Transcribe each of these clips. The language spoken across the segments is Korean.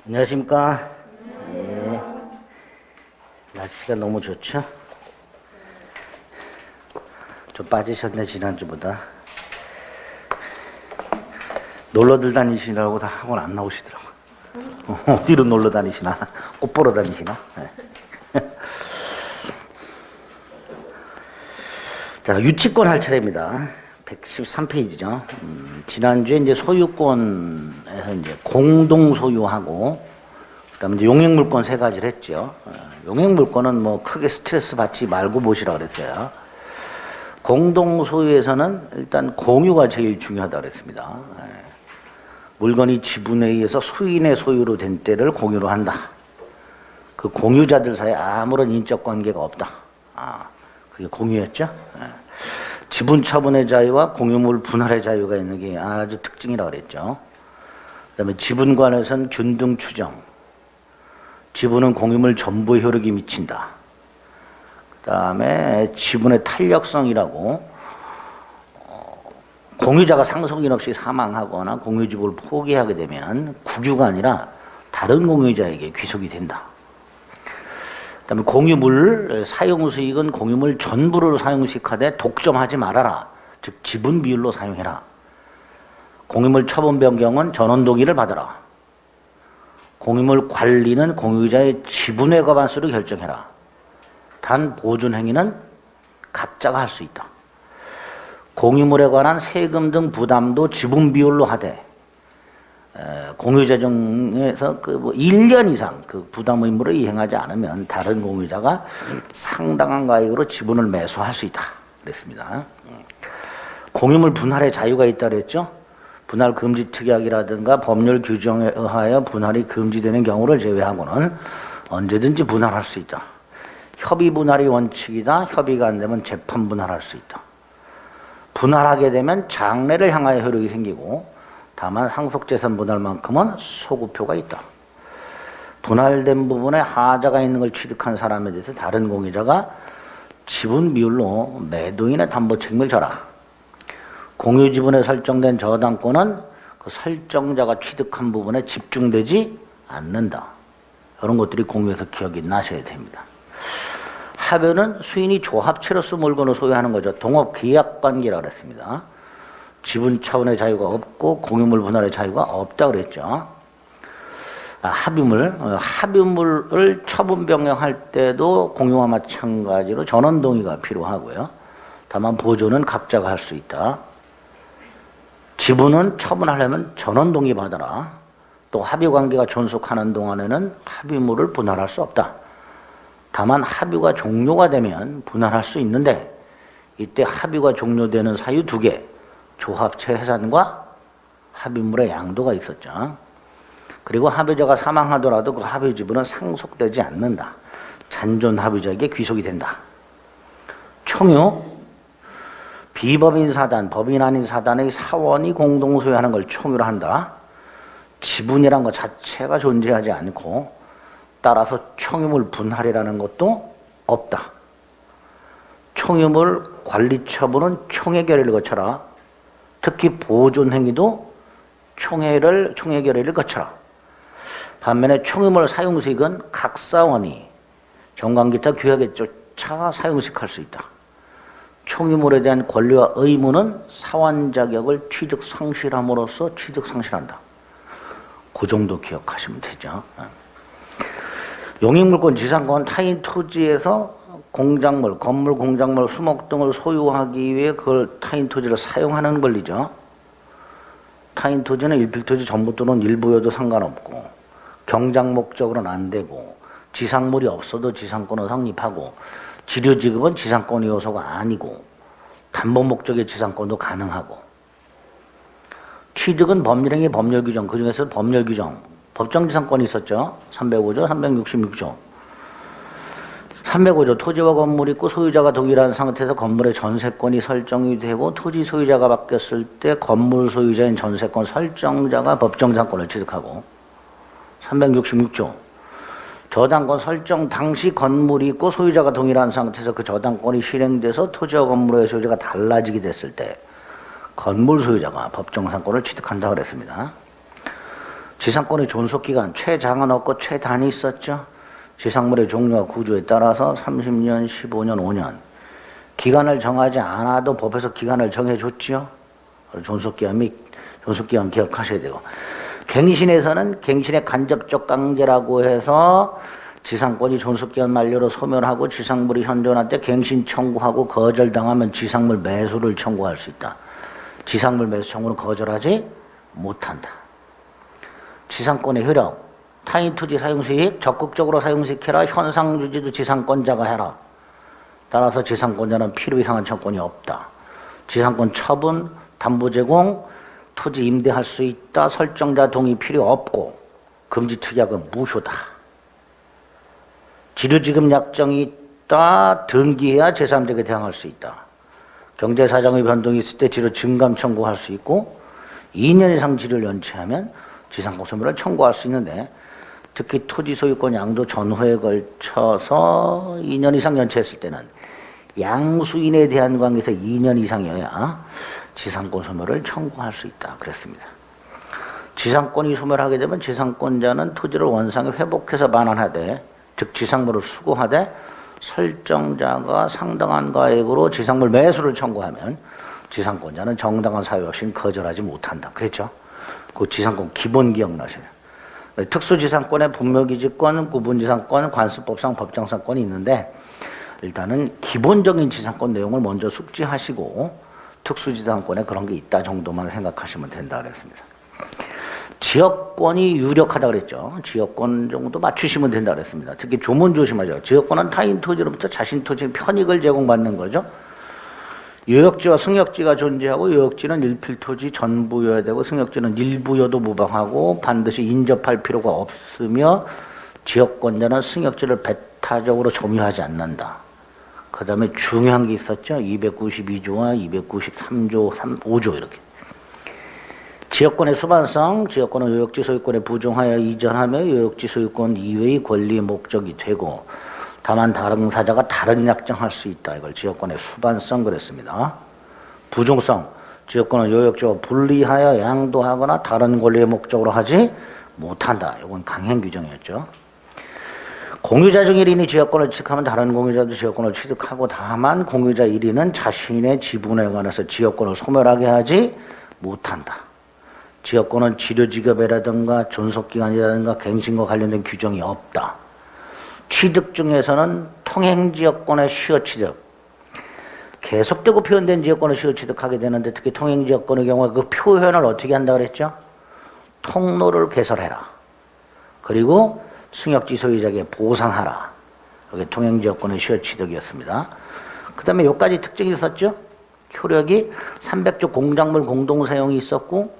안녕하십니까. 예. 날씨가 너무 좋죠? 좀 빠지셨네, 지난주보다. 놀러들 다니시라고 다 학원 안 나오시더라고. 어디로 놀러 다니시나? 꽃 보러 다니시나? 네. 자, 유치권 할 차례입니다. 113페이지죠. 지난주에 이제 소유권에서 이제 공동 소유하고, 그 다음에 이제 용익물권 세 가지를 했죠. 용익물권은 뭐 크게 스트레스 받지 말고 보시라 그랬어요. 공동 소유에서는 일단 공유가 제일 중요하다고 그랬습니다. 물건이 지분에 의해서 수인의 소유로 된 때를 공유로 한다. 그 공유자들 사이에 아무런 인적 관계가 없다. 그게 공유였죠. 지분 처분의 자유와 공유물 분할의 자유가 있는 게 아주 특징이라고 그랬죠. 그 다음에 지분관에선 균등 추정. 지분은 공유물 전부의 효력이 미친다. 그 다음에 지분의 탄력성이라고, 공유자가 상속인 없이 사망하거나 공유지분을 포기하게 되면 국유가 아니라 다른 공유자에게 귀속이 된다. 그 다음에 공유물 사용수익은 공유물 전부를 사용식하되 독점하지 말아라. 즉 지분 비율로 사용해라. 공유물 처분 변경은 전원 동의를 받아라. 공유물 관리는 공유자의 지분의 과반수로 결정해라. 단 보존 행위는 각자가 할 수 있다. 공유물에 관한 세금 등 부담도 지분 비율로 하되 공유자 중에서 그 뭐 1년 이상 그 부담 의무를 이행하지 않으면 다른 공유자가 상당한 가액으로 지분을 매수할 수 있다. 그랬습니다. 공유물 분할의 자유가 있다 그랬죠. 분할 금지 특약이라든가 법률 규정에 의하여 분할이 금지되는 경우를 제외하고는 언제든지 분할할 수 있다. 협의 분할이 원칙이다. 협의가 안 되면 재판 분할할 수 있다. 분할하게 되면 장래를 향하여 효력이 생기고 다만 상속재산 분할만큼은 소구표가 있다. 분할된 부분에 하자가 있는 걸 취득한 사람에 대해서 다른 공유자가 지분 비율로 매도인의 담보 책임을 져라. 공유 지분에 설정된 저당권은 그 설정자가 취득한 부분에 집중되지 않는다. 이런 것들이 공유에서 기억이 나셔야 됩니다. 합연은 수인이 조합체로서 물건을 소유하는 거죠. 동업계약관계라고 그랬습니다. 지분 처분의 자유가 없고 공유물 분할의 자유가 없다고 그랬죠. 합의물을 처분 변경할 때도 공유와 마찬가지로 전원 동의가 필요하고요. 다만 보존은 각자가 할 수 있다. 지분은 처분하려면 전원 동의 받아라. 또 합의관계가 존속하는 동안에는 합의물을 분할할 수 없다. 다만 합의가 종료가 되면 분할할 수 있는데 이때 합의가 종료되는 사유 두 개, 조합체 해산과 합의물의 양도가 있었죠. 그리고 합의자가 사망하더라도 그 합의 지분은 상속되지 않는다. 잔존 합의자에게 귀속이 된다. 총유, 비법인 사단, 법인 아닌 사단의 사원이 공동 소유하는 걸 총유로 한다. 지분이란 것 자체가 존재하지 않고 따라서 총유물 분할이라는 것도 없다. 총유물 관리 처분은 총회 결의를 거쳐라. 특히 보존 행위도 총회 결의를 거쳐라. 반면에 총유물 사용식은 각 사원이 정관기타 규약에 쫓아 사용식할 수 있다. 총유물에 대한 권리와 의무는 사원 자격을 취득 상실함으로써 취득 상실한다. 그 정도 기억하시면 되죠. 용익물권, 지상권, 타인 토지에서 공작물, 건물, 공작물, 수목 등을 소유하기 위해 그걸 타인 토지를 사용하는 권리죠. 타인 토지는 일필토지 전부 또는 일부여도 상관없고 경작 목적으로는 안 되고 지상물이 없어도 지상권은 성립하고 지료지급은 지상권 요소가 아니고 담보 목적의 지상권도 가능하고 취득은 법률행위 법률규정, 그중에서 법률규정 법정지상권이 있었죠. 305조, 366조. 305조 토지와 건물이 있고 소유자가 동일한 상태에서 건물의 전세권이 설정이 되고 토지 소유자가 바뀌었을 때 건물 소유자인 전세권 설정자가 법정지상권을 취득하고 366조 저당권 설정 당시 건물이 있고 소유자가 동일한 상태에서 그 저당권이 실행돼서 토지와 건물의 소유자가 달라지게 됐을 때 건물 소유자가 법정상권을 취득한다고 그랬습니다. 지상권의 존속기간 최장은 없고 최단이 있었죠. 지상물의 종류와 구조에 따라서 30년, 15년, 5년 기간을 정하지 않아도 법에서 기간을 정해줬죠. 존속기간 및 존속기간 기억하셔야 되고, 갱신에서는 갱신의 간접적 강제라고 해서 지상권이 존속기간 만료로 소멸하고 지상물이 현존할 때 갱신 청구하고 거절당하면 지상물 매수를 청구할 수 있다. 지상물 매수 청구는 거절하지 못한다. 지상권의 효력, 타인 토지 사용수익 적극적으로 사용시켜라. 현상 유지도 지상권자가 해라. 따라서 지상권자는 필요 이상한 청권이 없다. 지상권 처분, 담보 제공, 토지 임대할 수 있다. 설정자 동의 필요 없고 금지 특약은 무효다. 지류지급 약정이 있다. 등기해야 제3자에게 대항할 수 있다. 경제사정의 변동이 있을 때 지류 증감 청구할 수 있고 2년 이상 지류를 연체하면 지상권 소멸을 청구할 수 있는데, 특히 토지 소유권 양도 전후에 걸쳐서 2년 이상 연체했을 때는 양수인에 대한 관계에서 2년 이상이어야 지상권 소멸을 청구할 수 있다. 그랬습니다. 지상권이 소멸하게 되면 지상권자는 토지를 원상에 회복해서 반환하되, 즉 지상물을 수거하되 설정자가 상당한 가액으로 지상물 매수를 청구하면 지상권자는 정당한 사유 없이는 거절하지 못한다. 그랬죠? 그 지상권 기본 기억나셔요. 특수지상권의 분묘기지권, 구분지상권, 관습법상 법정상권이 있는데, 일단은 기본적인 지상권 내용을 먼저 숙지하시고 특수지상권에 그런 게 있다 정도만 생각하시면 된다 그랬습니다. 지역권이 유력하다 그랬죠. 지역권 정도 맞추시면 된다 그랬습니다. 특히 조문 조심하죠. 지역권은 타인 토지로부터 자신 토지의 편익을 제공받는 거죠. 요역지와 승역지가 존재하고, 요역지는 일필토지 전부여야 되고 승역지는 일부여도 무방하고 반드시 인접할 필요가 없으며, 지역권자는 승역지를 배타적으로 점유하지 않는다. 그 다음에 중요한 게 있었죠. 292조와 293조, 5조 이렇게. 지역권의 수반성, 지역권은 요역지 소유권에 부종하여 이전하며 요역지 소유권 이외의 권리의 목적이 되고, 다만 다른 사자가 다른 약정할 수 있다. 이걸 지역권의 수반성 그랬습니다. 부종성, 지역권은 요역지와 분리하여 양도하거나 다른 권리의 목적으로 하지 못한다. 이건 강행 규정이었죠. 공유자 중 1인이 지역권을 취득하면 다른 공유자도 지역권을 취득하고, 다만 공유자 1인은 자신의 지분에 관해서 지역권을 소멸하게 하지 못한다. 지역권은 지료지급이라든가 존속기간이라든가 갱신과 관련된 규정이 없다. 취득 중에서는 통행지역권의 시효취득, 계속되고 표현된 지역권의 시효취득하게 되는데, 특히 통행지역권의 경우에 그 표현을 어떻게 한다 그랬죠? 통로를 개설해라. 그리고 승역지 소유자에게 보상하라. 이게 통행지역권의 시효취득이었습니다. 그 다음에 여기까지 특징이 있었죠? 효력이 300조 공작물 공동사용이 있었고,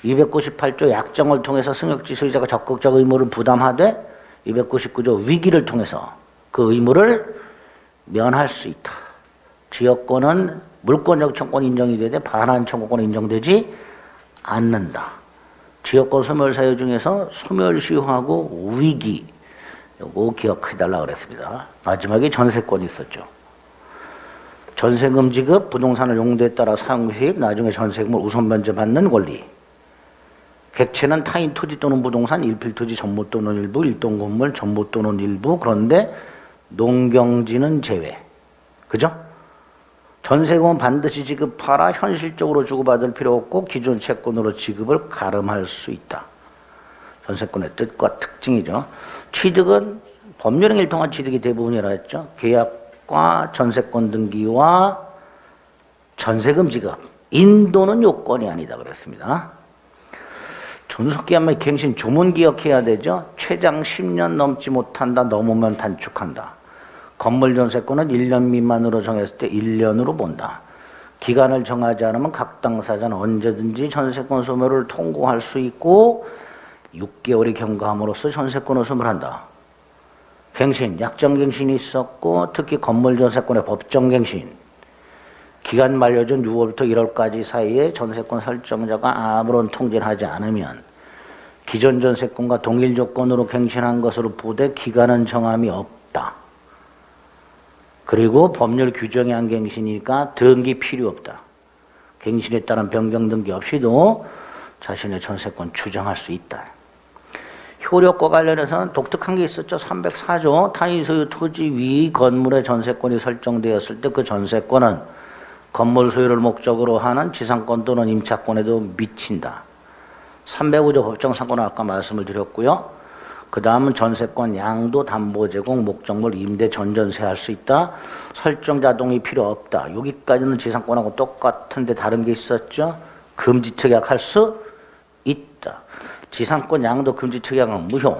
298조 약정을 통해서 승역지 소유자가 적극적 의무를 부담하되, 299조 위기를 통해서 그 의무를 면할 수 있다. 지역권은 물권적 청권 인정이 되되 반환 청구권 인정되지 않는다. 지역권 소멸 사유 중에서 소멸시효하고 위기, 요거 기억해달라고 그랬습니다. 마지막에 전세권이 있었죠. 전세금 지급, 부동산을 용도에 따라 사용수익, 나중에 전세금을 우선 면제받는 권리. 객체는 타인 토지 또는 부동산, 일필토지 전무 또는 일부, 일동건물 전무 또는 일부, 그런데 농경지는 제외. 그죠? 전세금은 반드시 지급하라. 현실적으로 주고받을 필요 없고 기존 채권으로 지급을 가름할 수 있다. 전세권의 뜻과 특징이죠. 취득은 법률행위를 통한 취득이 대부분이라 했죠. 계약과 전세권 등기와 전세금 지급. 인도는 요건이 아니다 그랬습니다. 존속기한만 갱신 조문 기억해야 되죠. 최장 10년 넘지 못한다. 넘으면 단축한다. 건물 전세권은 1년 미만으로 정했을 때 1년으로 본다. 기간을 정하지 않으면 각 당사자는 언제든지 전세권 소멸을 통고할 수 있고 6개월이 경과함으로써 전세권을 소멸한다. 갱신, 약정갱신이 있었고 특히 건물 전세권의 법정갱신. 기간 만료 전 6월부터 1월까지 사이에 전세권 설정자가 아무런 통지를 하지 않으면 기존 전세권과 동일 조건으로 갱신한 것으로 보되 기간은 정함이 없다. 그리고 법률 규정이 한 갱신이니까 등기 필요 없다. 갱신에 따른 변경 등기 없이도 자신의 전세권 주장할 수 있다. 효력과 관련해서는 독특한 게 있었죠. 304조 타인소유 토지 위 건물의 전세권이 설정되었을 때 그 전세권은 건물 소유를 목적으로 하는 지상권 또는 임차권에도 미친다. 305조 법정상권은 아까 말씀을 드렸고요. 그 다음은 전세권 양도 담보 제공 목적물 임대 전전세 할 수 있다. 설정자 동의 필요 없다. 여기까지는 지상권하고 똑같은데 다른 게 있었죠. 금지 특약할 수 있다. 지상권 양도 금지 특약은 무효.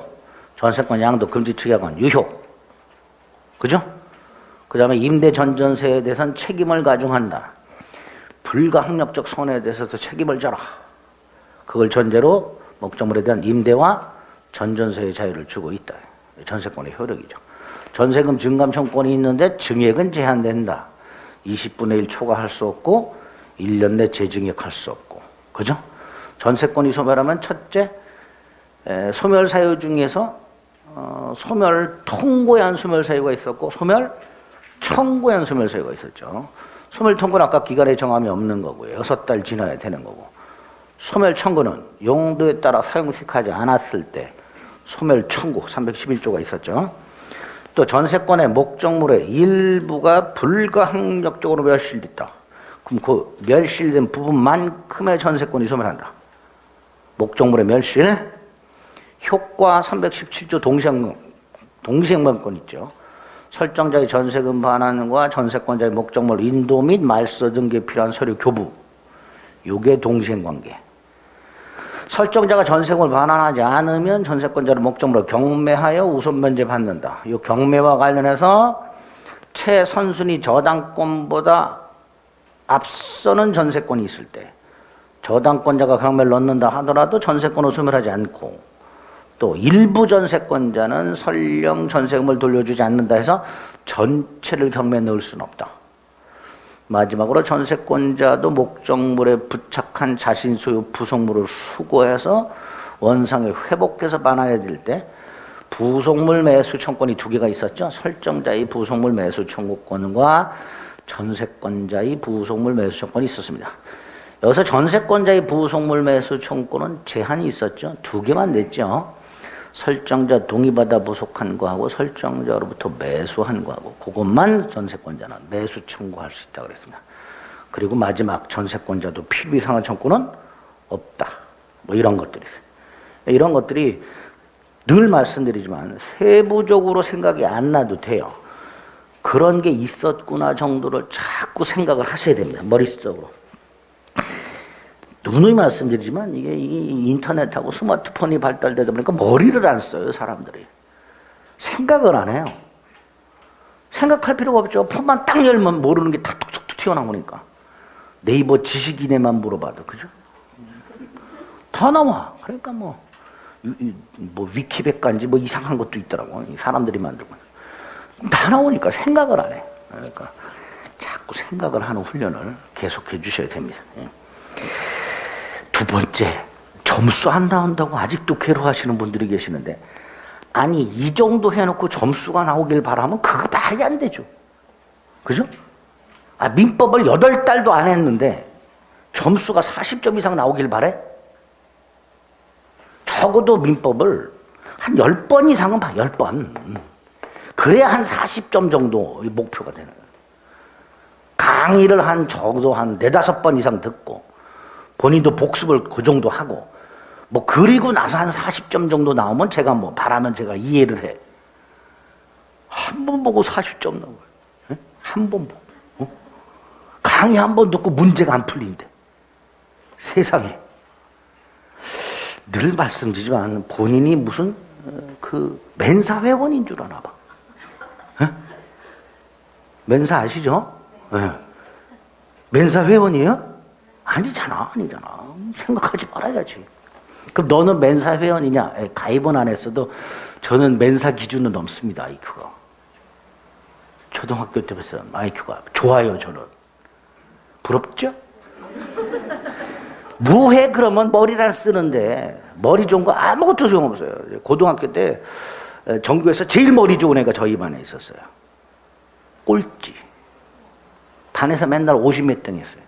전세권 양도 금지 특약은 유효. 그죠? 그 다음에 임대 전전세에 대해서는 책임을 가중한다. 불가항력적 손해에 대해서도 책임을 져라. 그걸 전제로 목적물에 대한 임대와 전전세의 자유를 주고 있다. 전세권의 효력이죠. 전세금 증감 청권이 있는데 증액은 제한된다. 20분의 1 초과할 수 없고 1년 내 재증액할 수 없고. 그죠? 전세권이 소멸하면 첫째, 소멸 사유 중에서 소멸 통고에 한 소멸 사유가 있었고 소멸 청구에 한 소멸 사유가 있었죠. 소멸 통고는 아까 기간의 정함이 없는 거고요. 6달 지나야 되는 거고. 소멸 청구는 용도에 따라 사용식하지 않았을 때 소멸 청구 311조가 있었죠. 또 전세권의 목적물의 일부가 불가항력적으로 멸실됐다. 그럼 그 멸실된 부분만큼의 전세권이 소멸한다. 목적물의 멸실. 효과 317조 동시행방권 있죠. 설정자의 전세금 반환과 전세권자의 목적물 인도 및 말소 등기에 필요한 서류 교부. 요게 동시행관계. 설정자가 전세금을 반환하지 않으면 전세권자를 목적물로 경매하여 우선 면제 받는다. 이 경매와 관련해서 최선순위 저당권보다 앞서는 전세권이 있을 때 저당권자가 경매를 넣는다 하더라도 전세권을 소멸하지 않고 또 일부 전세권자는 설령 전세금을 돌려주지 않는다 해서 전체를 경매에 넣을 수는 없다. 마지막으로 전세권자도 목적물에 부착한 자신 소유 부속물을 수거해서 원상에 회복해서 반환해야 될 때 부속물 매수 청권이 두 개가 있었죠. 설정자의 부속물 매수 청구권과 전세권자의 부속물 매수 청권이 있었습니다. 여기서 전세권자의 부속물 매수 청구권은 제한이 있었죠. 두 개만 냈죠. 설정자 동의받아 부속한 거하고 설정자로부터 매수한 거하고 그것만 전세권자는 매수 청구할 수 있다고 그랬습니다. 그리고 마지막 전세권자도 필요이상한 청구는 없다. 뭐 이런 것들이 있어요. 이런 것들이 늘 말씀드리지만 세부적으로 생각이 안 나도 돼요. 그런 게 있었구나 정도를 자꾸 생각을 하셔야 됩니다. 머릿속으로. 누누이 말씀드리지만 이게 인터넷하고 스마트폰이 발달되다 보니까 머리를 안 써요, 사람들이. 생각을 안 해요. 생각할 필요가 없죠. 폰만 딱 열면 모르는 게 다 툭툭툭 튀어나오니까. 네이버 지식인에만 물어봐도, 그죠? 다 나와. 그러니까 뭐 위키백과인지 뭐 이상한 것도 있더라고. 사람들이 만들고. 다 나오니까 생각을 안 해. 그러니까 자꾸 생각을 하는 훈련을 계속해 주셔야 됩니다. 두 번째, 점수 안 나온다고 아직도 괴로워하시는 분들이 계시는데, 아니 이 정도 해놓고 점수가 나오길 바라면 그거 말이 안 되죠. 그죠? 민법을 8달도 안 했는데 점수가 40점 이상 나오길 바래? 적어도 민법을 한 10번 이상은 봐. 10번. 그래야 한 40점 정도 목표가 되는 거예요. 강의를 적어도 한 4-5번 이상 듣고 본인도 복습을 그 정도 하고 뭐 그리고 나서 한 40점 정도 나오면 제가 뭐 바라면 제가 이해를 해. 한 번 보고 40점 나오고 한 번 보고 강의 한 번 듣고 문제가 안 풀린대. 세상에. 늘 말씀드리지만 본인이 무슨 멘사회원인 줄 아나 봐. 멘사 아시죠? 멘사회원이에요? 아니잖아. 생각하지 말아야지. 그럼 너는 멘사 회원이냐? 가입은 안 했어도 저는 멘사 기준은 넘습니다. IQ가. 초등학교 때부터 IQ가 좋아요. 저는. 부럽죠? 뭐해 그러면 머리를 쓰는데 머리 좋은 거 아무것도 소용없어요. 고등학교 때 전교에서 제일 머리 좋은 애가 저희 반에 있었어요. 꼴찌. 반에서 맨날 50몇 등 했어요.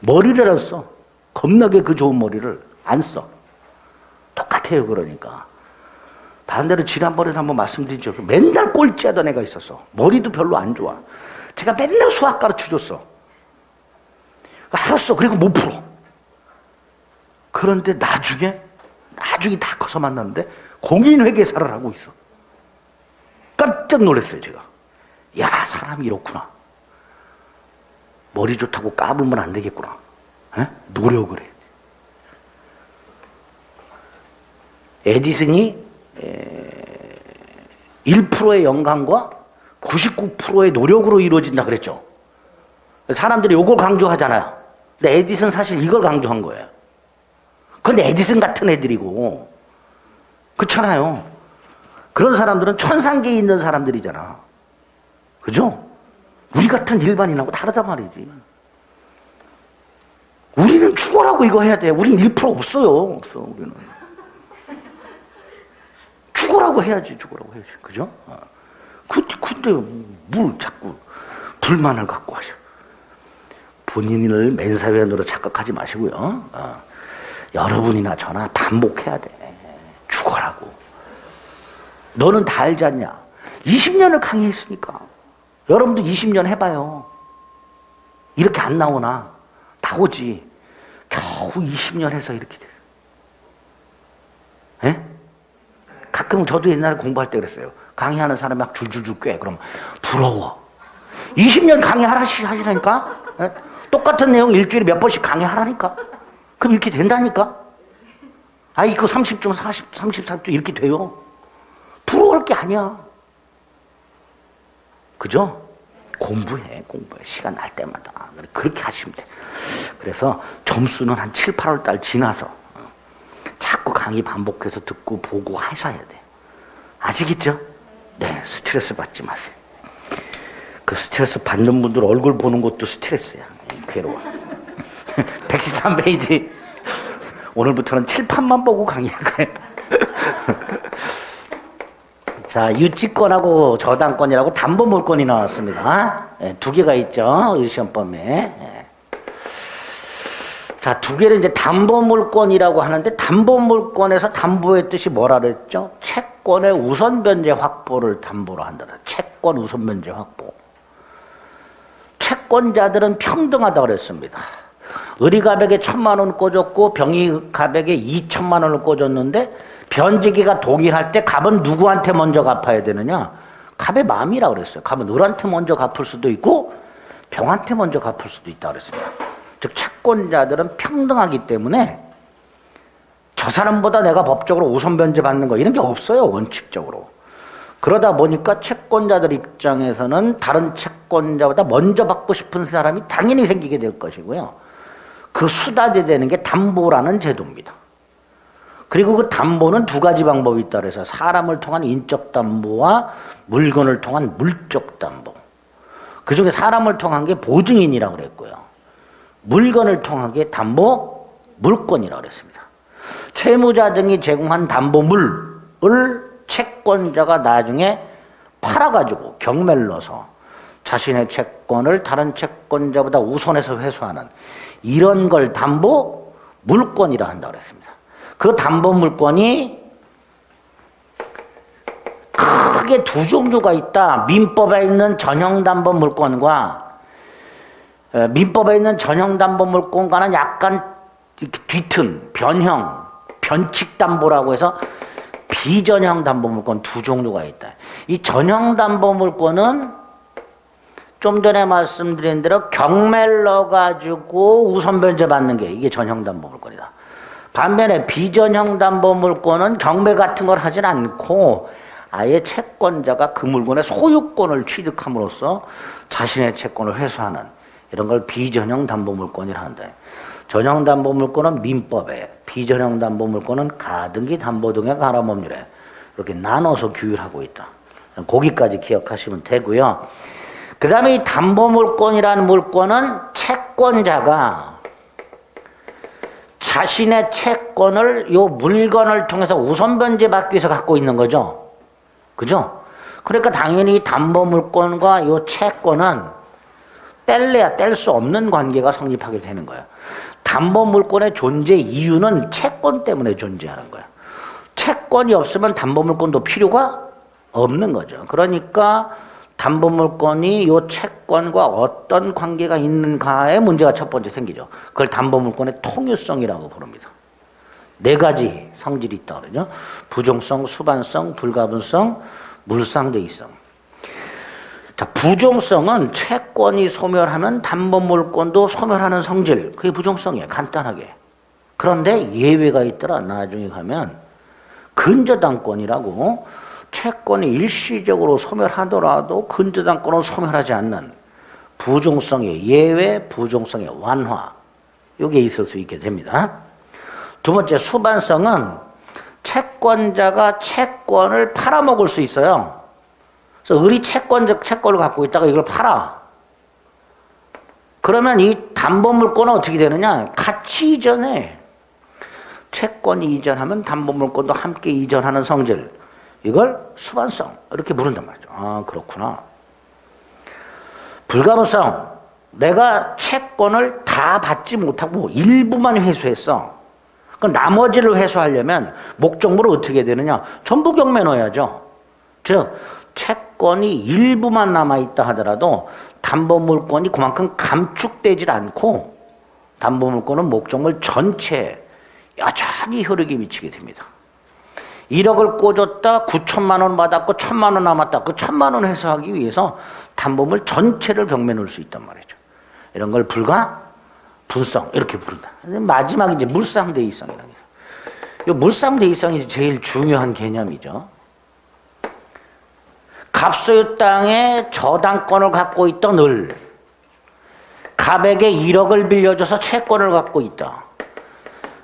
머리를 안 써. 겁나게 그 좋은 머리를 안 써. 똑같아요. 그러니까 반대로 지난번에도 한번 말씀드렸죠. 맨날 꼴찌하던 애가 있었어. 머리도 별로 안 좋아. 제가 맨날 수학 가르쳐줬어. 알았어. 그리고 못 풀어. 그런데 나중에 다 커서 만났는데 공인회계사를 하고 있어. 깜짝 놀랐어요, 제가. 야, 사람이 이렇구나. 머리 좋다고 까불면 안 되겠구나. 에? 노력을 해. 에디슨이 1%의 영감과 99%의 노력으로 이루어진다 그랬죠. 사람들이 이걸 강조하잖아요. 근데 에디슨 사실 이걸 강조한 거예요. 근데 에디슨 같은 애들이고, 그렇잖아요. 그런 사람들은 천상계에 있는 사람들이잖아. 그죠? 우리 같은 일반인하고 다르단 말이지. 우리는 죽어라고 이거 해야 돼. 우린 1% 없어요. 없어, 우리는. 죽어라고 해야지. 그죠? 근데 뭘 자꾸 불만을 갖고 하셔. 본인을 맨사회원으로 착각하지 마시고요. 여러분이나 저나 반복해야 돼. 죽어라고. 너는 다 알지 않냐? 20년을 강의했으니까. 여러분도 20년 해봐요. 이렇게 안 나오나? 나오지. 겨우 20년 해서 이렇게 돼. 예? 가끔 저도 옛날에 공부할 때 그랬어요. 강의하는 사람이 막 줄줄줄 꿰. 그럼 부러워. 20년 하시라니까? 예? 똑같은 내용 일주일에 몇 번씩 강의하라니까? 그럼 이렇게 된다니까? 이거 30점, 40, 34점 이렇게 돼요. 부러울 게 아니야. 그죠? 공부해. 시간 날 때마다. 그렇게 하시면 돼. 그래서 점수는 한 7, 8월 달 지나서 자꾸 강의 반복해서 듣고 보고 하셔야 돼. 아시겠죠? 네, 스트레스 받지 마세요. 그 스트레스 받는 분들 얼굴 보는 것도 스트레스야. 괴로워. 113페이지. 오늘부터는 칠판만 보고 강의할 거예요. 자, 유치권하고 저당권이라고 담보물권이 나왔습니다. 네, 두 개가 있죠. 이 시험범에. 네. 자, 두 개를 이제 담보물권이라고 하는데, 담보물권에서 담보의 뜻이 뭐라 그랬죠? 채권의 우선 변제 확보를 담보로 한다. 채권 우선 변제 확보. 채권자들은 평등하다고 그랬습니다. 의리가백에 1,000만 원 꽂았고 병이가백에 2,000만 원을 꽂았는데 변제기가 동일할 때 갑은 누구한테 먼저 갚아야 되느냐? 갑의 마음이라고 그랬어요. 갑은 을한테 먼저 갚을 수도 있고 병한테 먼저 갚을 수도 있다고 그랬습니다. 즉 채권자들은 평등하기 때문에 저 사람보다 내가 법적으로 우선 변제받는 거 이런 게 없어요. 원칙적으로. 그러다 보니까 채권자들 입장에서는 다른 채권자보다 먼저 받고 싶은 사람이 당연히 생기게 될 것이고요. 그 수단이 되는 게 담보라는 제도입니다. 그리고 그 담보는 두 가지 방법이 있다 그래서 사람을 통한 인적 담보와 물건을 통한 물적 담보. 그 중에 사람을 통한 게 보증인이라고 그랬고요. 물건을 통한 게 담보 물권이라고 그랬습니다. 채무자 등이 제공한 담보물을 채권자가 나중에 팔아가지고 경매를 넣어서 자신의 채권을 다른 채권자보다 우선해서 회수하는 이런 걸 담보 물권이라 한다고 그랬습니다. 그 담보 물권이 크게 두 종류가 있다. 민법에 있는 전형 담보 물권과 민법에 있는 전형 담보 물권과는 약간 뒤튼 변형, 변칙 담보라고 해서 비전형 담보 물권 두 종류가 있다. 이 전형 담보 물권은 좀 전에 말씀드린 대로 경매를 넣어가지고 우선 변제 받는 게 이게 전형 담보 물권이다. 반면에 비전형 담보 물권은 경매 같은 걸 하진 않고 아예 채권자가 그 물건의 소유권을 취득함으로써 자신의 채권을 회수하는 이런 걸 비전형 담보 물권이라 한다. 전형 담보 물권은 민법에, 비전형 담보 물권은 가등기 담보 등의 가람법률에 이렇게 나눠서 규율하고 있다. 거기까지 기억하시면 되고요. 그 다음에 이 담보 물권이라는 물권은 채권자가 자신의 채권을 요 물건을 통해서 우선 변제받기 위해서 갖고 있는 거죠. 그죠? 그러니까 당연히 담보 물권과 요 채권은 뗄래야 뗄 수 없는 관계가 성립하게 되는 거예요. 담보 물권의 존재 이유는 채권 때문에 존재하는 거예요. 채권이 없으면 담보물권도 필요가 없는 거죠. 그러니까 담보물권이 이 채권과 어떤 관계가 있는가에 문제가 첫 번째 생기죠. 그걸 담보물권의 통유성이라고 부릅니다. 네 가지 성질이 있다 그러죠. 부종성, 수반성, 불가분성, 물상대의성. 자, 부종성은 채권이 소멸하면 담보물권도 소멸하는 성질. 그게 부종성이에요. 간단하게. 그런데 예외가 있더라. 나중에 가면 근저당권이라고 채권이 일시적으로 소멸하더라도 근저당권은 소멸하지 않는 부종성의 예외, 부종성의 완화. 이게 있을 수 있게 됩니다. 두 번째, 수반성은 채권자가 채권을 팔아먹을 수 있어요. 그래서 을이 채권을 갖고 있다가 이걸 팔아. 그러면 이 담보물권은 어떻게 되느냐? 같이 이전해. 채권이 이전하면 담보물권도 함께 이전하는 성질. 이걸 수반성. 이렇게 부른단 말이죠. 아, 그렇구나. 불가분성. 내가 채권을 다 받지 못하고 일부만 회수했어. 그럼 나머지를 회수하려면 목적물을 어떻게 되느냐? 전부 경매 넣어야죠. 즉, 채권이 일부만 남아있다 하더라도 담보물권이 그만큼 감축되질 않고 담보물권은 목적물 전체에 여전히 효력이 미치게 됩니다. 1억을 꽂았다 9천만 원 받았고 1,000만 원 남았다. 그 1,000만 원 회수하기 위해서 담보물 전체를 경매 넣을 수 있단 말이죠. 이런 걸 불가분성 이렇게 부른다. 마지막에 이제 물상대의성이라고 해요. 이 물상대의성이 제일 중요한 개념이죠. 갑소유 땅에 저당권을 갖고 있던 을, 갑에게 1억을 빌려줘서 채권을 갖고 있다.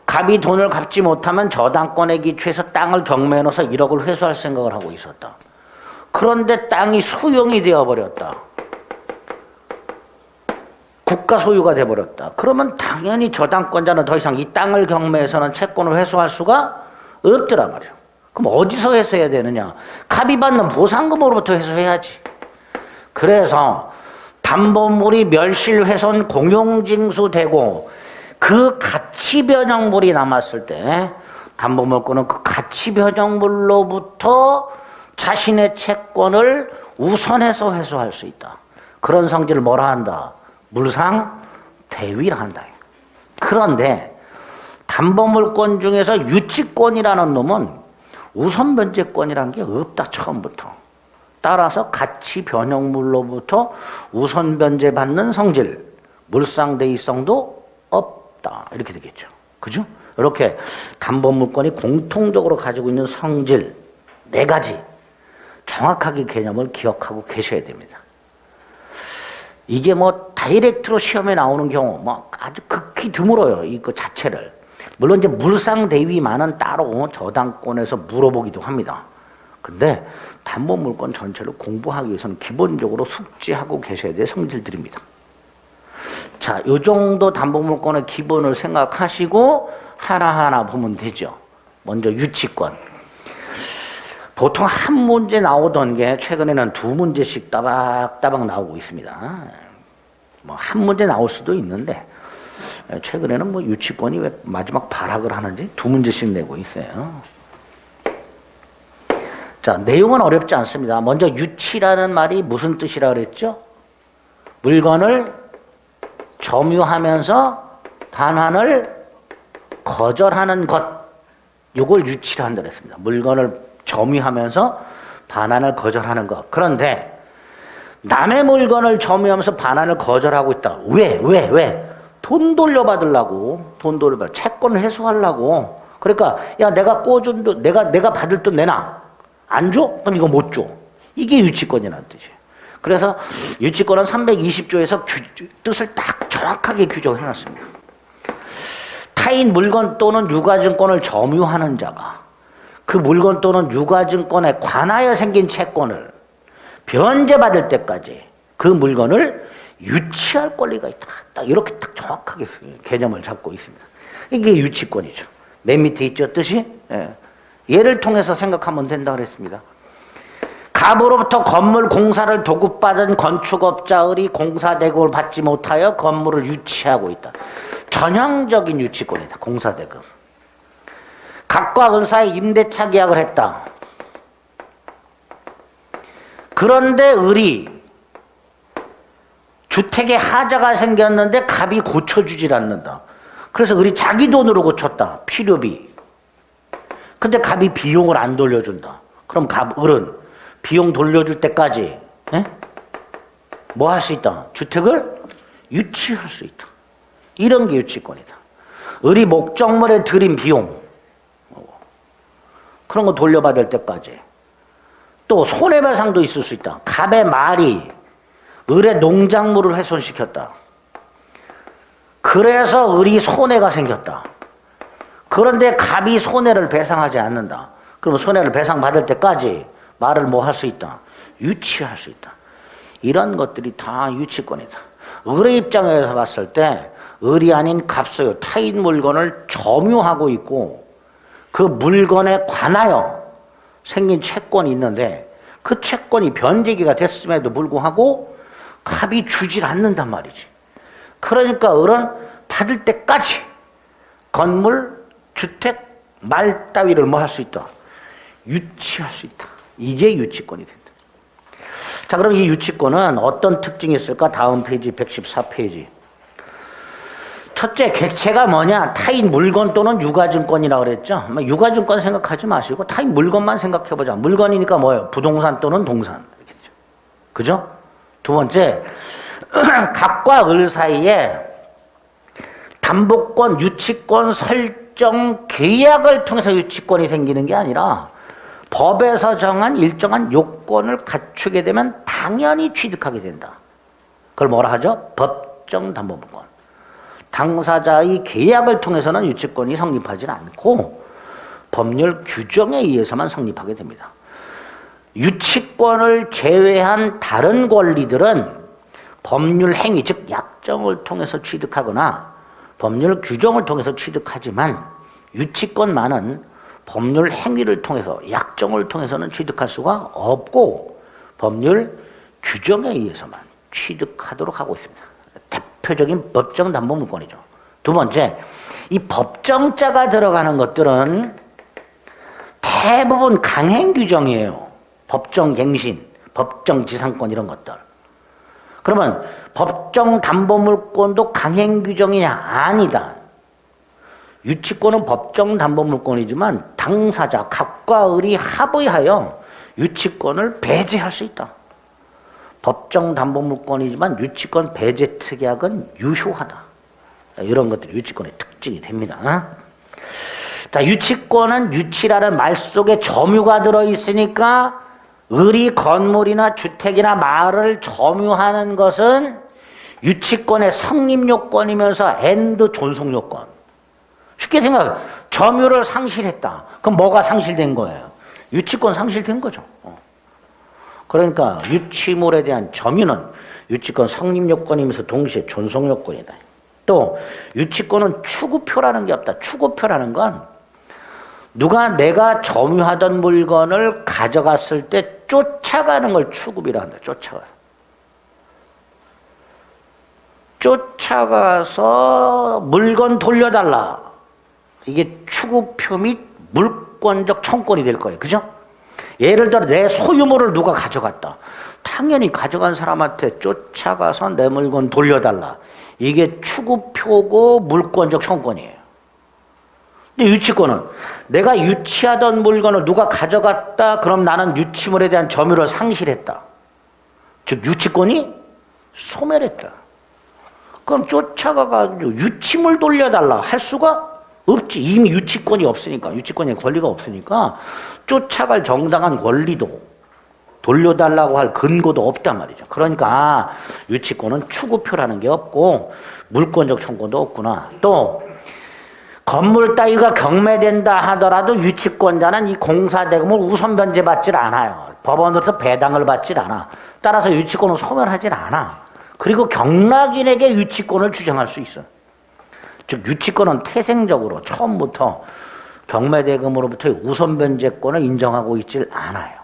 갑이 돈을 갚지 못하면 저당권에 기초해서 땅을 경매에 넣어서 1억을 회수할 생각을 하고 있었다. 그런데 땅이 수용이 되어버렸다. 국가 소유가 돼버렸다. 그러면 당연히 저당권자는 더 이상 이 땅을 경매해서는 채권을 회수할 수가 없더란 말이야. 그럼 어디서 회수해야 되느냐? 갑이 받는 보상금으로부터 회수해야지. 그래서 담보물이 멸실훼손 공용징수되고 그 가치변형물이 남았을 때 담보물권은 그 가치변형물로부터 자신의 채권을 우선해서 회수할 수 있다. 그런 성질을 뭐라 한다? 물상대위라 한다. 그런데 담보물권 중에서 유치권이라는 놈은 우선변제권이라는 게 없다. 처음부터. 따라서 가치변형물로부터 우선변제받는 성질, 물상대위성도 없다. 이렇게 되겠죠. 그죠? 이렇게 담보물권이 공통적으로 가지고 있는 성질 네 가지 정확하게 개념을 기억하고 계셔야 됩니다. 이게 뭐 다이렉트로 시험에 나오는 경우 뭐 아주 극히 드물어요. 이거 자체를. 물론 이제 물상대위만은 따로 저당권에서 물어보기도 합니다. 근데 담보물권 전체를 공부하기 위해서는 기본적으로 숙지하고 계셔야 될 성질들입니다. 자, 요 정도 담보물권의 기본을 생각하시고 하나하나 보면 되죠. 먼저 유치권. 보통 한 문제 나오던 게 최근에는 두 문제씩 따박따박 나오고 있습니다. 뭐 한 문제 나올 수도 있는데 최근에는 뭐 유치권이 왜 마지막 발악을 하는지 두 문제씩 내고 있어요. 자, 내용은 어렵지 않습니다. 먼저 유치라는 말이 무슨 뜻이라 그랬죠? 물건을 점유하면서 반환을 거절하는 것. 요걸 유치라 한다 그랬습니다. 물건을 점유하면서 반환을 거절하는 것. 그런데 남의 물건을 점유하면서 반환을 거절하고 있다. 왜? 돈 돌려받으려고. 돈 돌려받으려고. 채권을 회수하려고. 그러니까 야 내가 꿔준 돈 내가 받을 돈 내놔. 안 줘? 그럼 이거 못 줘. 이게 유치권이라는 뜻이에요. 그래서 유치권은 320조에서 뜻을 딱 정확하게 규정해놨습니다. 타인 물건 또는 유가증권을 점유하는 자가 그 물건 또는 유가증권에 관하여 생긴 채권을 변제받을 때까지 그 물건을 유치할 권리가 있다. 딱 이렇게 딱 정확하게 개념을 잡고 있습니다. 이게 유치권이죠. 맨 밑에 있죠, 뜻이? 예. 예를 통해서 생각하면 된다 그랬습니다. 갑으로부터 건물 공사를 도급받은 건축업자의 공사 대급을 받지 못하여 건물을 유치하고 있다. 전형적인 유치권이다. 공사 대급. 각과 을 사이 임대차 계약을 했다. 그런데 을이 주택에 하자가 생겼는데 갑이 고쳐주질 않는다. 그래서 을이 자기 돈으로 고쳤다. 필요비. 근데 갑이 비용을 안 돌려준다. 그럼 을은 비용 돌려줄 때까지 뭐 할 수 있다? 주택을 유치할 수 있다. 이런 게 유치권이다. 을이 목적물에 들인 비용 그런 거 돌려받을 때까지. 또 손해배상도 있을 수 있다. 갑의 말이 을의 농작물을 훼손시켰다. 그래서 을이 손해가 생겼다. 그런데 갑이 손해를 배상하지 않는다. 그러면 손해를 배상받을 때까지 말을 뭐 할 수 있다? 유치할 수 있다. 이런 것들이 다 유치권이다. 을의 입장에서 봤을 때 을이 아닌 갑소유 타인 물건을 점유하고 있고 그 물건에 관하여 생긴 채권이 있는데 그 채권이 변제기가 됐음에도 불구하고 갑이 주질 않는단 말이지. 그러니까 을은 받을 때까지 건물, 주택, 말 따위를 뭐 할 수 있다? 유치할 수 있다. 이게 유치권이 된다. 자, 그럼 이 유치권은 어떤 특징이 있을까? 다음 페이지 114페이지. 첫째, 객체가 뭐냐? 타인 물건 또는 유가증권이라고 그랬죠? 유가증권 생각하지 마시고 타인 물건만 생각해보자. 물건이니까 뭐예요? 부동산 또는 동산. 그죠? 두 번째, 갑과 을 사이에 담보권, 유치권 설정 계약을 통해서 유치권이 생기는 게 아니라 법에서 정한 일정한 요건을 갖추게 되면 당연히 취득하게 된다. 그걸 뭐라 하죠? 법정 담보물권. 당사자의 계약을 통해서는 유치권이 성립하지 않고 법률 규정에 의해서만 성립하게 됩니다. 유치권을 제외한 다른 권리들은 법률 행위, 즉 약정을 통해서 취득하거나 법률 규정을 통해서 취득하지만 유치권만은 법률 행위를 통해서 약정을 통해서는 취득할 수가 없고 법률 규정에 의해서만 취득하도록 하고 있습니다. 대표적인 법정 담보물권이죠. 두 번째, 이 법정자가 들어가는 것들은 대부분 강행 규정이에요. 법정 갱신, 법정 지상권 이런 것들. 그러면 법정 담보물권도 강행 규정이냐? 아니다. 유치권은 법정 담보물권이지만 당사자 갑과 을이 합의하여 유치권을 배제할 수 있다. 법정 담보물권이지만 유치권 배제 특약은 유효하다. 이런 것들이 유치권의 특징이 됩니다. 자, 유치권은 유치라는 말 속에 점유가 들어있으니까 을이 건물이나 주택이나 말을 점유하는 것은 유치권의 성립요건이면서 엔드 존속요건. 쉽게 생각해. 점유를 상실했다. 그럼 뭐가 상실된 거예요? 유치권 상실된 거죠. 그러니까 유치물에 대한 점유는 유치권 성립요건이면서 동시에 존속요건이다. 또 유치권은 추구표라는 게 없다. 추구표라는 건 누가 내가 점유하던 물건을 가져갔을 때 쫓아가는 걸 추구비라 한다. 쫓아가서 물건 돌려달라. 이게 추구표 및 물권적 청권이 될 거예요. 그죠? 예를 들어 내 소유물을 누가 가져갔다. 당연히 가져간 사람한테 쫓아가서 내 물건 돌려달라. 이게 추구표고 물권적 청권이에요. 근데 유치권은 내가 유치하던 물건을 누가 가져갔다. 그럼 나는 유치물에 대한 점유를 상실했다. 즉 유치권이 소멸했다. 그럼 쫓아가가지고 유치물 돌려달라 할 수가 없지. 이미 유치권이 없으니까. 유치권의 권리가 없으니까 쫓아갈 정당한 권리도 돌려달라고 할 근거도 없단 말이죠. 그러니까 유치권은 추구표라는 게 없고 물권적 청구도 없구나. 또 건물 따위가 경매된다 하더라도 유치권자는 이 공사대금을 우선 변제받질 않아요. 법원으로부터 배당을 받질 않아. 따라서 유치권은 소멸하질 않아. 그리고 경락인에게 유치권을 주장할 수 있어. 즉 유치권은 태생적으로 처음부터 경매대금으로부터의 우선 변제권을 인정하고 있질 않아요.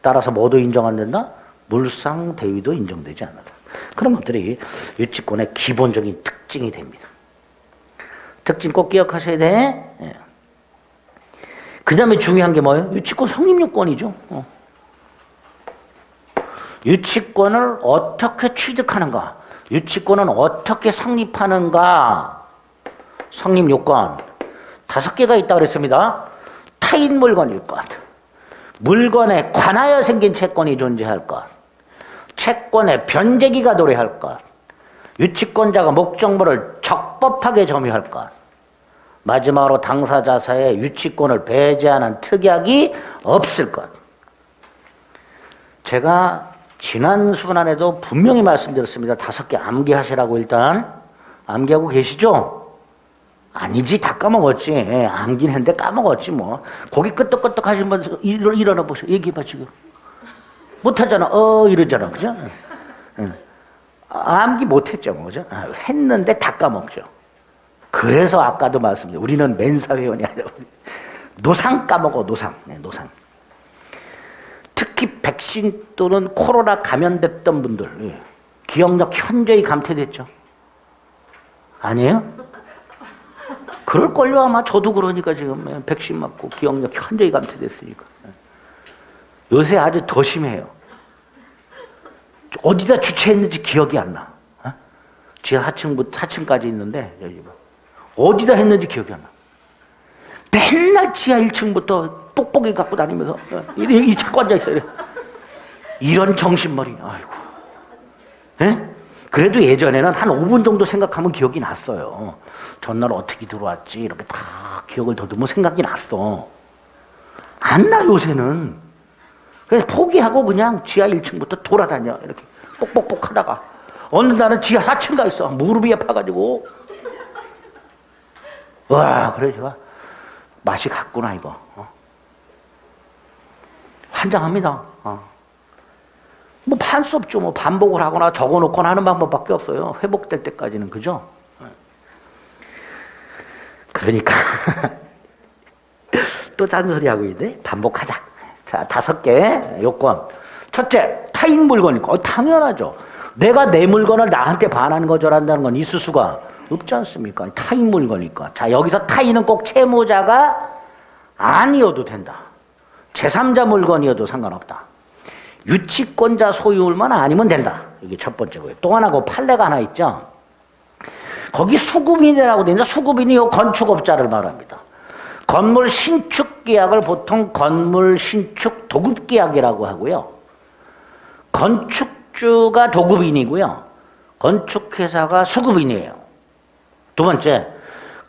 따라서 뭐도 인정 안 된다? 물상대위도 인정되지 않는다. 그런 것들이 유치권의 기본적인 특징이 됩니다. 특징 꼭 기억하셔야 돼. 예. 그 다음에 중요한 게 뭐예요? 유치권 성립요건이죠. 유치권을 어떻게 취득하는가? 유치권은 어떻게 성립하는가? 성립요건 5개가 있다고 그랬습니다. 타인 물건일 것, 물건에 관하여 생긴 채권이 존재할 것, 채권의 변제기가 도래할 것, 유치권자가 목적물을 적법하게 점유할 것, 마지막으로 당사자사의 유치권을 배제하는 특약이 없을 것. 제가 지난 순환에도 분명히 말씀드렸습니다. 5개 암기하시라고. 일단 암기하고 계시죠? 아니지, 다 까먹었지. 예, 암긴 했는데 까먹었지 뭐. 고개 끄떡끄떡 하신 분 일어나 보세요. 얘기해봐. 지금 못하잖아. 이러잖아. 그죠? 암기 못했죠 뭐. 그죠? 했는데 다 까먹죠. 그래서 아까도 말씀드렸죠. 우리는 멘사회원이 아니라 노상 까먹어. 노상. 네, 노상. 특히 백신 또는 코로나 감염됐던 분들, 기억력 현저히 감퇴됐죠? 아니에요? 그럴걸요 아마. 저도 그러니까 지금 백신 맞고 기억력 현저히 감퇴됐으니까. 요새 아주 더 심해요. 어디다 주차했는지 기억이 안 나. 지하 4층까지 있는데 어디다 했는지 기억이 안 나. 맨날 지하 1층부터 뽁뽁이 갖고 다니면서 이 자꾸 앉아있어요. 이런 정신머리. 아이고. 예? 그래도 예전에는 한 5분 정도 생각하면 기억이 났어요. 전날 어떻게 들어왔지 이렇게 다 기억을 더듬으면 생각이 났어. 안 나 요새는. 그래서 포기하고 그냥 지하 1층부터 돌아다녀. 이렇게 뽁뽁뽁 하다가 어느 날은 지하 4층 가 있어. 무릎이 아파가지고. 와, 그래 제가 맛이 갔구나 이거. 환장합니다. 뭐 할 수 없죠. 뭐 반복을 하거나 적어놓거나 하는 방법밖에 없어요. 회복될 때까지는. 그죠? 그러니까 또 잔소리하고 있네. 반복하자. 자, 5개 요건. 첫째, 타인 물건이니까. 당연하죠. 내가 내 물건을 나한테 반하는 거절한다는 건 있을 수가 없지 않습니까? 타인 물건이니까. 자, 여기서 타인은 꼭 채무자가 아니어도 된다. 제3자 물건이어도 상관없다. 유치권자 소유물만 아니면 된다. 이게 첫 번째고요. 또 하나 그 판례가 하나 있죠. 거기 수급인이라고 되어 있는데 수급인이 요 건축업자를 말합니다. 건물 신축 계약을 보통 건물 신축 도급 계약이라고 하고요. 건축주가 도급인이고요. 건축회사가 수급인이에요. 두 번째,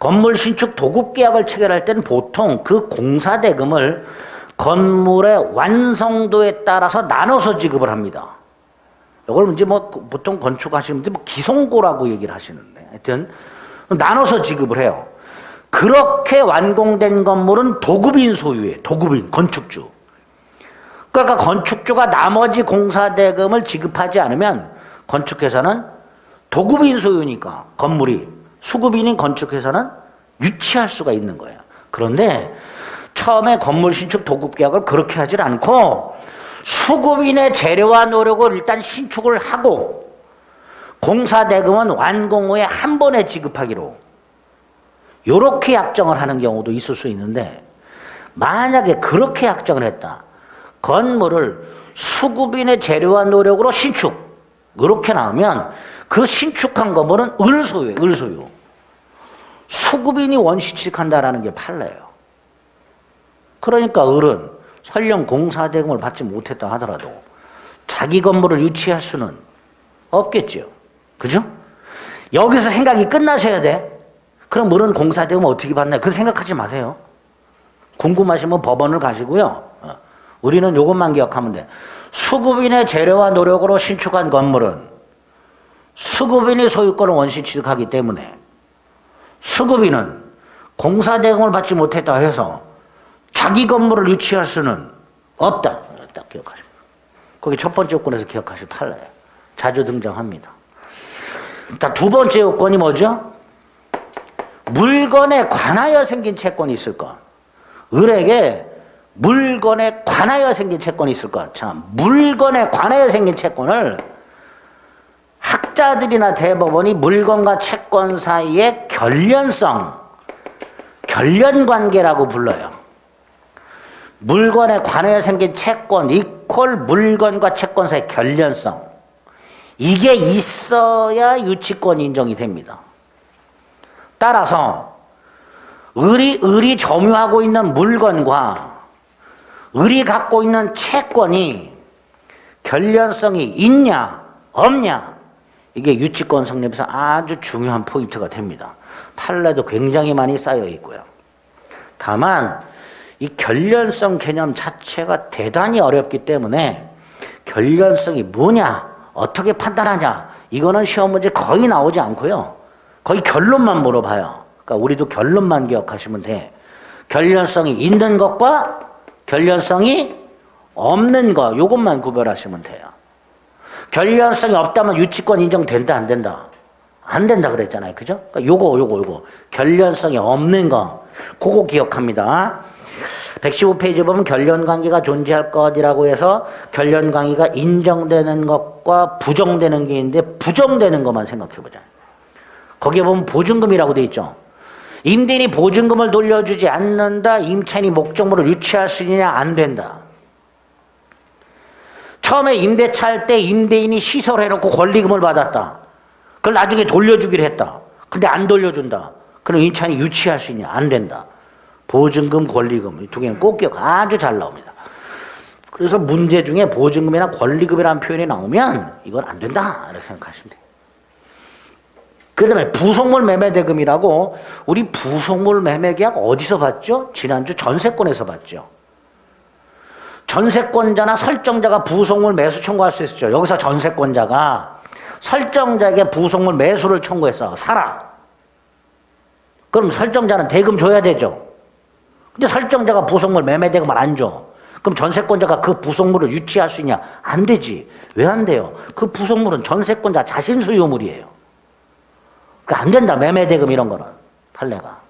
건물 신축 도급 계약을 체결할 때는 보통 그 공사 대금을 건물의 완성도에 따라서 나눠서 지급을 합니다. 이걸 이제 뭐 보통 건축하시는 분들이 뭐 기송고라고 얘기를 하시는데 하여튼 나눠서 지급을 해요. 그렇게 완공된 건물은 도급인 소유예요. 도급인, 건축주. 그러니까 건축주가 나머지 공사 대금을 지급하지 않으면 건축회사는 도급인 소유니까 건물이 수급인인 건축회사는 유치할 수가 있는 거예요. 그런데 처음에 건물 신축 도급 계약을 그렇게 하질 않고 수급인의 재료와 노력을 일단 신축을 하고 공사 대금은 완공 후에 한 번에 지급하기로 요렇게 약정을 하는 경우도 있을 수 있는데, 만약에 그렇게 약정을 했다. 건물을 수급인의 재료와 노력으로 신축 이렇게 나오면 그 신축한 건물은 을소유예요. 을소유. 수급인이 원시취득한다라는 게 판례예요. 그러니까 을은 설령 공사 대금을 받지 못했다 하더라도 자기 건물을 유치할 수는 없겠죠. 그죠? 여기서 생각이 끝나셔야 돼. 그럼 을은 공사 대금을 어떻게 받나요? 그 생각하지 마세요. 궁금하시면 법원을 가시고요. 우리는 이것만 기억하면 돼. 수급인의 재료와 노력으로 신축한 건물은 수급인이 소유권을 원시 취득하기 때문에 수급인은 공사 대금을 받지 못했다 해서 자기 건물을 유치할 수는 없다. 딱 기억하시고. 거기 첫 번째 요건에서 기억하실 판례예요. 자주 등장합니다. 자, 두 번째 요건이 뭐죠? 물건에 관하여 생긴 채권이 있을 것. 을에게 물건에 관하여 생긴 채권이 있을 것. 자, 물건에 관하여 생긴 채권을 학자들이나 대법원이 물건과 채권 사이의 결련성, 결련관계라고 불러요. 물건에 관하여 생긴 채권 이퀄 물건과 채권 사이의 결련성. 이게 있어야 유치권이 인정이 됩니다. 따라서 을이 점유하고 있는 물건과 을이 갖고 있는 채권이 결련성이 있냐 없냐, 이게 유치권 성립에서 아주 중요한 포인트가 됩니다. 판례도 굉장히 많이 쌓여 있고요. 다만 이 결련성 개념 자체가 대단히 어렵기 때문에 결련성이 뭐냐, 어떻게 판단하냐, 이거는 시험 문제 거의 나오지 않고요. 거의 결론만 물어봐요. 그러니까 우리도 결론만 기억하시면 돼. 결련성이 있는 것과 결련성이 없는 것, 요것만 구별하시면 돼요. 결련성이 없다면 유치권 인정된다 안 된다? 안 된다 그랬잖아요. 그죠? 그러니까 요거 결련성이 없는 거, 그거 기억합니다. 115페이지 보면 결련관계가 존재할 것이라고 해서 결련관계가 인정되는 것과 부정되는 게 있는데, 부정되는 것만 생각해보자. 거기에 보면 보증금이라고 돼 있죠. 임대인이 보증금을 돌려주지 않는다. 임차인이 목적물을 유치할 수 있느냐? 안 된다. 처음에 임대차 할 때 임대인이 시설해놓고 권리금을 받았다. 그걸 나중에 돌려주기로 했다. 근데 안 돌려준다. 그럼 임차인이 유치할 수 있냐? 안 된다. 보증금, 권리금, 이 두 개는 꼭 기억, 아주 잘 나옵니다. 그래서 문제 중에 보증금이나 권리금이라는 표현이 나오면 이건 안 된다, 이렇게 생각하시면 돼요. 그 다음에 부속물 매매대금이라고, 우리 부속물 매매계약 어디서 봤죠? 지난주 전세권에서 봤죠. 전세권자나 설정자가 부속물 매수 청구할 수 있었죠. 여기서 전세권자가 설정자에게 부속물 매수를 청구해서 사라. 그럼 설정자는 대금 줘야 되죠. 근데 설정자가 부속물 매매대금을 안 줘. 그럼 전세권자가 그 부속물을 유치할 수 있냐? 안 되지. 왜 안 돼요? 그 부속물은 전세권자 자신 소유물이에요. 그러니까 안 된다. 매매대금 이런 거는. 판례가.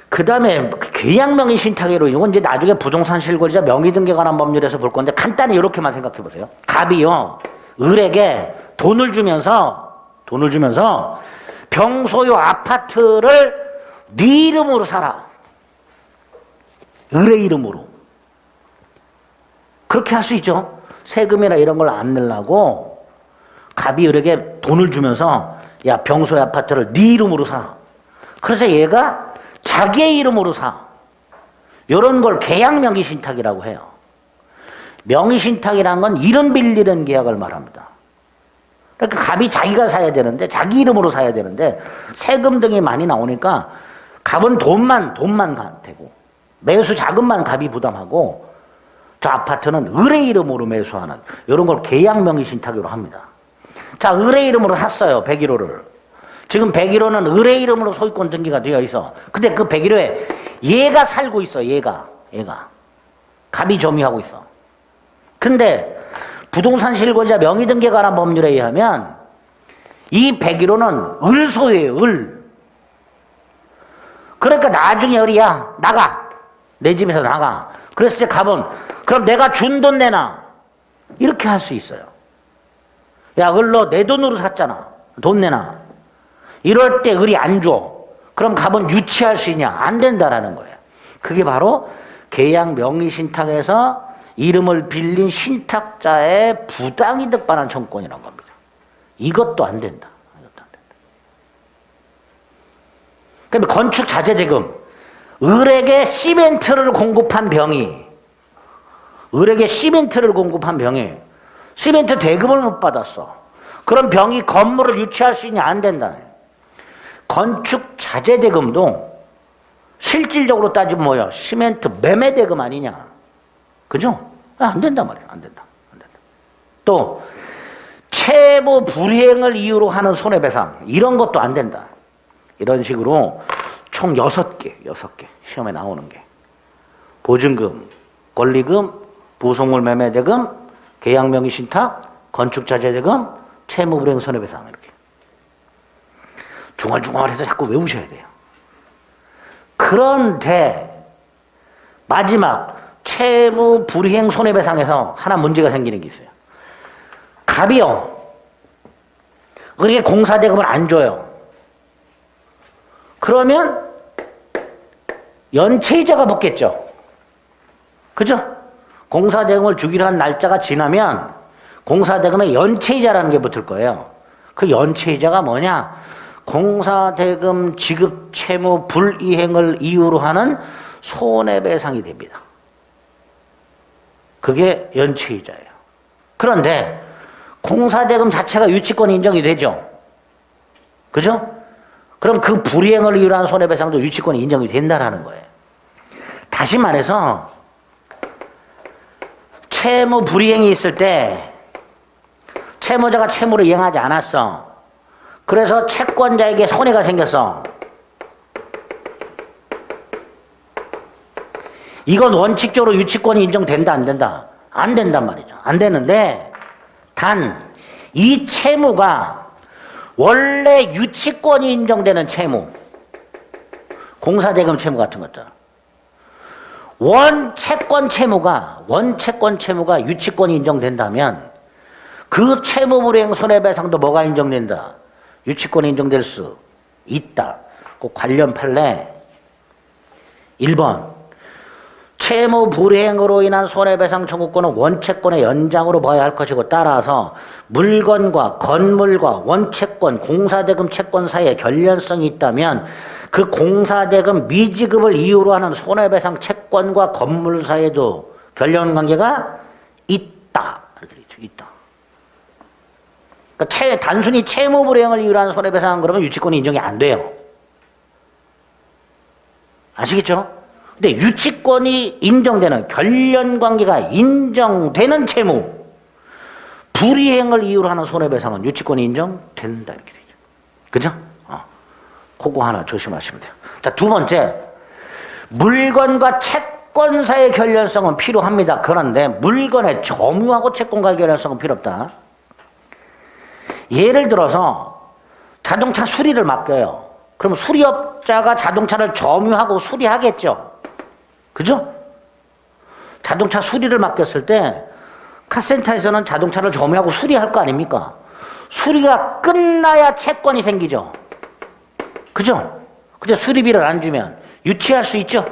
그 다음에 계약명의 신탁으로, 이건 이제 나중에 부동산 실거주자 명의등기에 관한 법률에서 볼 건데, 간단히 이렇게만 생각해 보세요. 갑이요, 을에게 돈을 주면서 병소유 아파트를 네 이름으로 사라. 을의 이름으로. 그렇게 할 수 있죠. 세금이나 이런 걸 안 내려고 갑이 을에게 돈을 주면서, 야, 병소유 아파트를 네 이름으로 사. 그래서 얘가 자기의 이름으로 사. 이런 걸 계약 명의신탁이라고 해요. 명의신탁이라는 건 이름 빌리는 계약을 말합니다. 그러니까 갑이 자기가 사야 되는데, 자기 이름으로 사야 되는데, 세금 등이 많이 나오니까 갑은 돈만 되고, 매수 자금만 갑이 부담하고, 저 아파트는 을의 이름으로 매수하는, 이런 걸 계약 명의신탁으로 합니다. 자, 을의 이름으로 샀어요, 101호를. 지금 101호는 을의 이름으로 소유권 등기가 되어 있어. 근데 그 101호에 얘가 살고 있어, 얘가. 갑이 점유하고 있어. 근데 부동산 실거주자 명의등기에 관한 법률에 의하면 이 101호는 을 소유예요, 을. 그러니까 나중에 을이, 야, 나가. 내 집에서 나가. 그랬을 때 갑은, 그럼 내가 준 돈 내놔. 이렇게 할 수 있어요. 야, 을 너 내 돈으로 샀잖아. 돈 내놔. 이럴 때 을이 안 줘. 그럼 갑은 유치할 수 있냐? 안 된다라는 거예요. 그게 바로 계약 명의신탁에서 이름을 빌린 신탁자의 부당이득 반환 청구권이라는 겁니다. 이것도 안 된다. 그러면 건축 자재대금, 을에게 시멘트를 공급한 병이, 시멘트 대금을 못 받았어. 그럼 병이 건물을 유치할 수 있냐? 안 된다. 건축 자재대금도 실질적으로 따지면 뭐야? 시멘트 매매대금 아니냐? 그죠? 안 된단 말이야. 안 된다. 또 채무 불이행을 이유로 하는 손해배상, 이런 것도 안 된다. 이런 식으로 총 6개 시험에 나오는 게, 보증금, 권리금, 부속물 매매대금, 계약명의신탁, 건축자재대금, 채무불이행 손해배상, 이렇게 중얼중얼해서 자꾸 외우셔야 돼요. 그런데 마지막 채무불이행 손해배상에서 하나 문제가 생기는 게 있어요. 갑이요, 그렇게 공사대금을 안 줘요. 그러면 연체이자가 붙겠죠. 그죠? 공사대금을 주기로 한 날짜가 지나면 공사대금에 연체이자라는 게 붙을 거예요. 그 연체이자가 뭐냐? 공사대금 지급 채무 불이행을 이유로 하는 손해배상이 됩니다. 그게 연체이자예요. 그런데 공사대금 자체가 유치권 인정이 되죠. 그죠? 그럼 그 불이행을 이유로 하는 손해배상도 유치권이 인정이 된다라는 거예요. 다시 말해서 채무 불이행이 있을 때 채무자가 채무를 이행하지 않았어. 그래서 채권자에게 손해가 생겼어. 이건 원칙적으로 유치권이 인정된다 안 된다? 안 된단 말이죠. 안 되는데 단 이 채무가 원래 유치권이 인정되는 채무, 공사대금 채무 같은 것들, 원채권 채무가 유치권이 인정된다면 그 채무불이행 손해배상도 뭐가 인정된다? 유치권이 인정될 수 있다. 그 관련 판례 1번 채무불이행으로 인한 손해배상 청구권은 원채권의 연장으로 봐야 할 것이고 따라서 물건과 건물과 원채권, 공사대금 채권 사이에 결연성이 있다면 그 공사대금 미지급을 이유로 하는 손해배상 채권과 건물 사이에도 결연관계가 있다. 이렇게 되죠. 있다. 그러니까 단순히 채무불이행을 이유로 하는 손해배상 그러면 유치권이 인정이 안 돼요. 아시겠죠? 근데 유치권이 인정되는 결연관계가 인정되는 채무 불이행을 이유로 하는 손해배상은 유치권이 인정된다 이렇게 되죠. 그죠? 그거 하나 조심하시면 돼요. 자, 두 번째 물건과 채권 사이의 결연성은 필요합니다. 그런데 물건의 점유하고 채권과의 결연성은 필요 없다. 예를 들어서 자동차 수리를 맡겨요. 그럼 수리업자가 자동차를 점유하고 수리하겠죠. 그죠? 자동차 수리를 맡겼을 때 카센터에서는 자동차를 점유하고 수리할 거 아닙니까? 수리가 끝나야 채권이 생기죠. 그죠? 근데 수리비를 안 주면 유치할 수 있죠.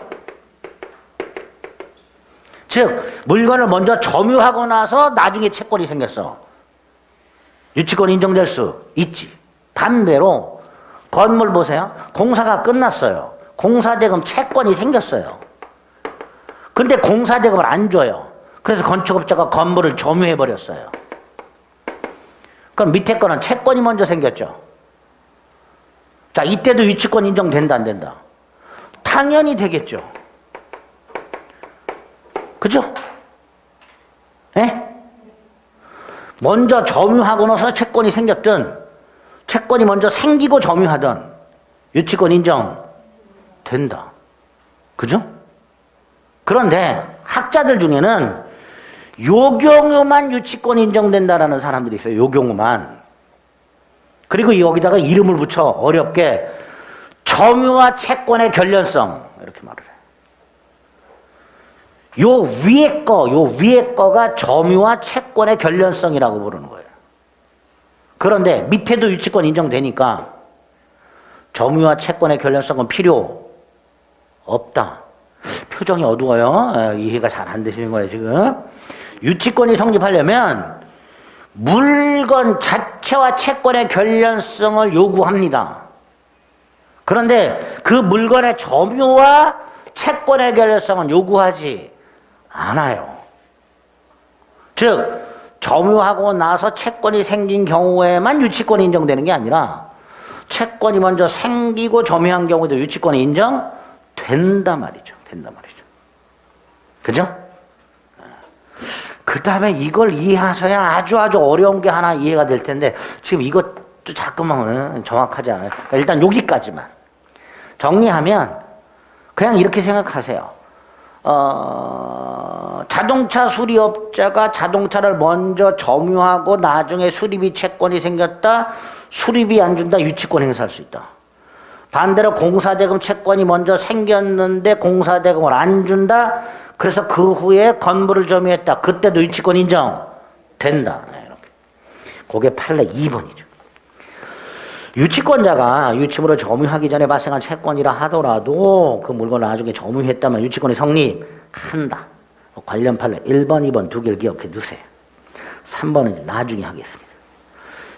즉 물건을 먼저 점유하고 나서 나중에 채권이 생겼어. 유치권 인정될 수 있지. 반대로 건물 보세요. 공사가 끝났어요. 공사대금 채권이 생겼어요. 근데 공사대금을 안 줘요. 그래서 건축업자가 건물을 점유해버렸어요. 그럼 밑에 거는 채권이 먼저 생겼죠. 자, 이때도 유치권 인정된다 안 된다? 당연히 되겠죠. 그죠? 예? 먼저 점유하고 나서 채권이 생겼든 채권이 먼저 생기고 점유하든 유치권 인정된다. 그죠? 그런데 학자들 중에는 요 경우만 유치권 인정된다라는 사람들이 있어요. 요 경우만. 그리고 여기다가 이름을 붙여 어렵게 점유와 채권의 결연성 이렇게 말을 해요. 요 위에 거가 점유와 채권의 결연성이라고 부르는 거예요. 그런데 밑에도 유치권 인정되니까 점유와 채권의 결연성은 필요 없다. 표정이 어두워요. 이해가 잘 안 되시는 거예요, 지금. 유치권이 성립하려면 물건 자체와 채권의 결연성을 요구합니다. 그런데 그 물건의 점유와 채권의 결연성은 요구하지 않아요. 즉, 점유하고 나서 채권이 생긴 경우에만 유치권이 인정되는 게 아니라 채권이 먼저 생기고 점유한 경우에도 유치권이 인정된단 말이죠. 그죠? 그 다음에 이걸 이해하셔야 아주 어려운 게 하나 이해가 될 텐데 지금 이것도 자꾸만 정확하지 않아요. 그러니까 일단 여기까지만 정리하면 그냥 이렇게 생각하세요. 자동차 수리업자가 자동차를 먼저 점유하고 나중에 수리비 채권이 생겼다. 수리비 안 준다. 유치권 행사할 수 있다. 반대로 공사대금 채권이 먼저 생겼는데 공사대금을 안 준다. 그래서 그 후에 건물을 점유했다. 그때도 유치권 인정된다. 이렇게. 그게 판례 2번이죠. 유치권자가 유치물을 점유하기 전에 발생한 채권이라 하더라도 그 물건을 나중에 점유했다면 유치권이 성립한다. 관련 판례 1번, 2번 두 개를 기억해 두세요. 3번은 이제 나중에 하겠습니다.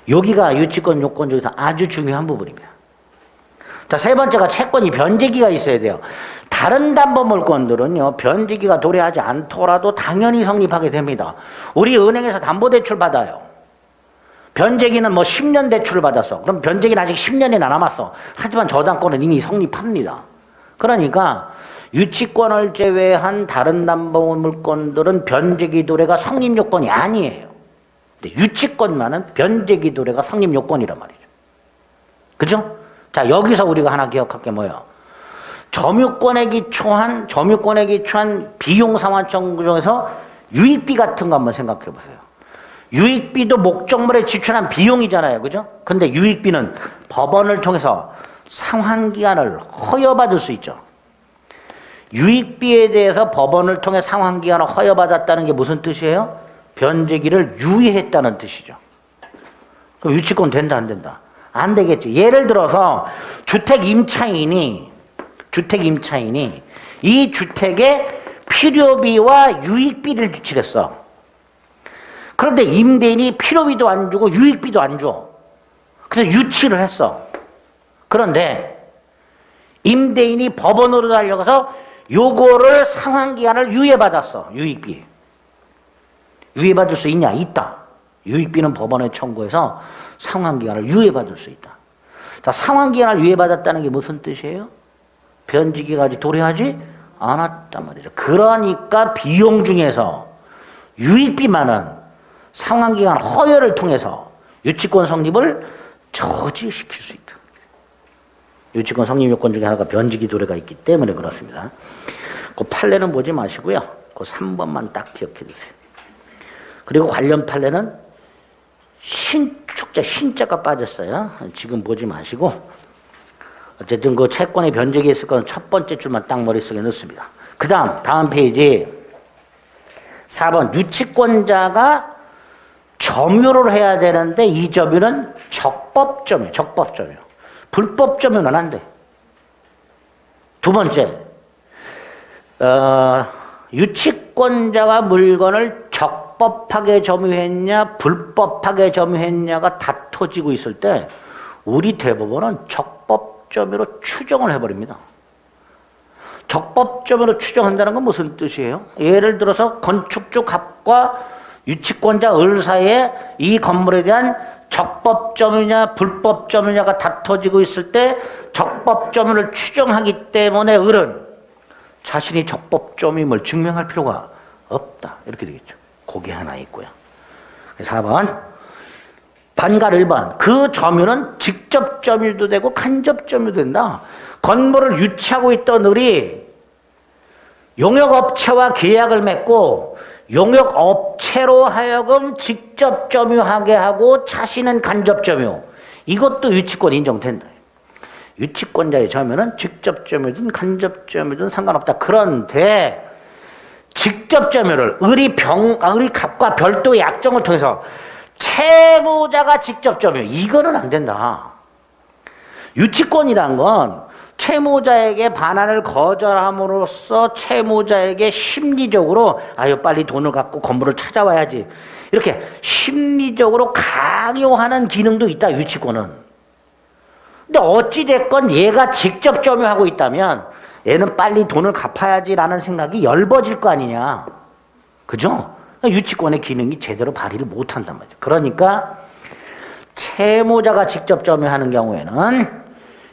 여기가 유치권 요건 중에서 아주 중요한 부분입니다. 자, 세 번째가 채권이 변제기가 있어야 돼요. 다른 담보물건들은요, 변제기가 도래하지 않더라도 당연히 성립하게 됩니다. 우리 은행에서 담보대출 받아요. 변제기는 뭐 10년 대출을 받았어. 그럼 변제기는 아직 10년이나 남았어. 하지만 저당권은 이미 성립합니다. 그러니까 유치권을 제외한 다른 담보물건들은 변제기 도래가 성립 요건이 아니에요. 근데 유치권만은 변제기 도래가 성립 요건이란 말이죠. 그죠? 자, 여기서 우리가 하나 기억할 게 뭐예요? 점유권에 기초한 비용 상환 청구 중에서 유익비 같은 거 한번 생각해 보세요. 유익비도 목적물에 지출한 비용이잖아요. 그죠? 근데 유익비는 법원을 통해서 상환기한을 허여받을 수 있죠. 유익비에 대해서 법원을 통해 상환기한을 허여받았다는 게 무슨 뜻이에요? 변제기를 유예했다는 뜻이죠. 그럼 유치권 된다, 안 된다? 안 되겠지. 예를 들어서 주택 임차인이 이 주택에 필요비와 유익비를 지출했어. 그런데 임대인이 필요비도 안 주고 유익비도 안 줘. 그래서 유치를 했어. 그런데 임대인이 법원으로 달려가서 요거를 상환기한을 유예받았어. 유익비. 유예받을 수 있냐? 있다. 유익비는 법원에 청구해서 상환기한을 유예받을 수 있다. 자, 상환기한을 유예받았다는 게 무슨 뜻이에요? 변제기까지 도래하지 않았단 말이죠. 그러니까 비용 중에서 유익비만은 상환기한 허여를 통해서 유치권 성립을 저지시킬 수 있다. 유치권 성립 요건 중에 하나가 변제기 도래가 있기 때문에 그렇습니다. 그 판례는 보지 마시고요. 그 3번만 딱 기억해 주세요. 그리고 관련 판례는 신축자, 신자가 빠졌어요. 지금 보지 마시고 어쨌든 그 채권의 변제기에 있을 건 첫 번째 줄만 딱 머릿속에 넣습니다. 그 다음 페이지 4번 유치권자가 점유를 해야 되는데 이 점유는 적법점이에요. 불법 점유는 안 돼. 두 번째 유치권자가 물건을 적법하게 점유했냐 불법하게 점유했냐가 다퉈지고 있을 때 우리 대법원은 적법 점유로 추정을 해버립니다. 적법 점유로 추정한다는 건 무슨 뜻이에요? 예를 들어서 건축주 갑과 유치권자 을 사이에 이 건물에 대한 적법 점유냐 불법 점유냐가 다퉈지고 있을 때 적법 점유를 추정하기 때문에 을은 자신이 적법 점유임을 증명할 필요가 없다. 이렇게 되겠죠. 그게 하나 있고요. 4번 반갈 1번 그 점유는 직접 점유도 되고 간접 점유도 된다. 건물을 유치하고 있던 을이 용역업체와 계약을 맺고 용역업체로 하여금 직접 점유하게 하고 자신은 간접 점유. 이것도 유치권 인정된다. 유치권자의 점유는 직접 점유든 간접 점유든 상관없다. 그런데 직접 점유를 을이 갑과 별도의 약정을 통해서 채무자가 직접 점유. 이거는 안 된다. 유치권이란 건 채무자에게 반환을 거절함으로써 채무자에게 심리적으로 아유 빨리 돈을 갖고 건물을 찾아와야지 이렇게 심리적으로 강요하는 기능도 있다. 유치권은. 근데 어찌됐건 얘가 직접 점유하고 있다면 얘는 빨리 돈을 갚아야지라는 생각이 엷어질 거 아니냐. 그죠? 유치권의 기능이 제대로 발휘를 못한단 말이죠. 그러니까 채무자가 직접 점유하는 경우에는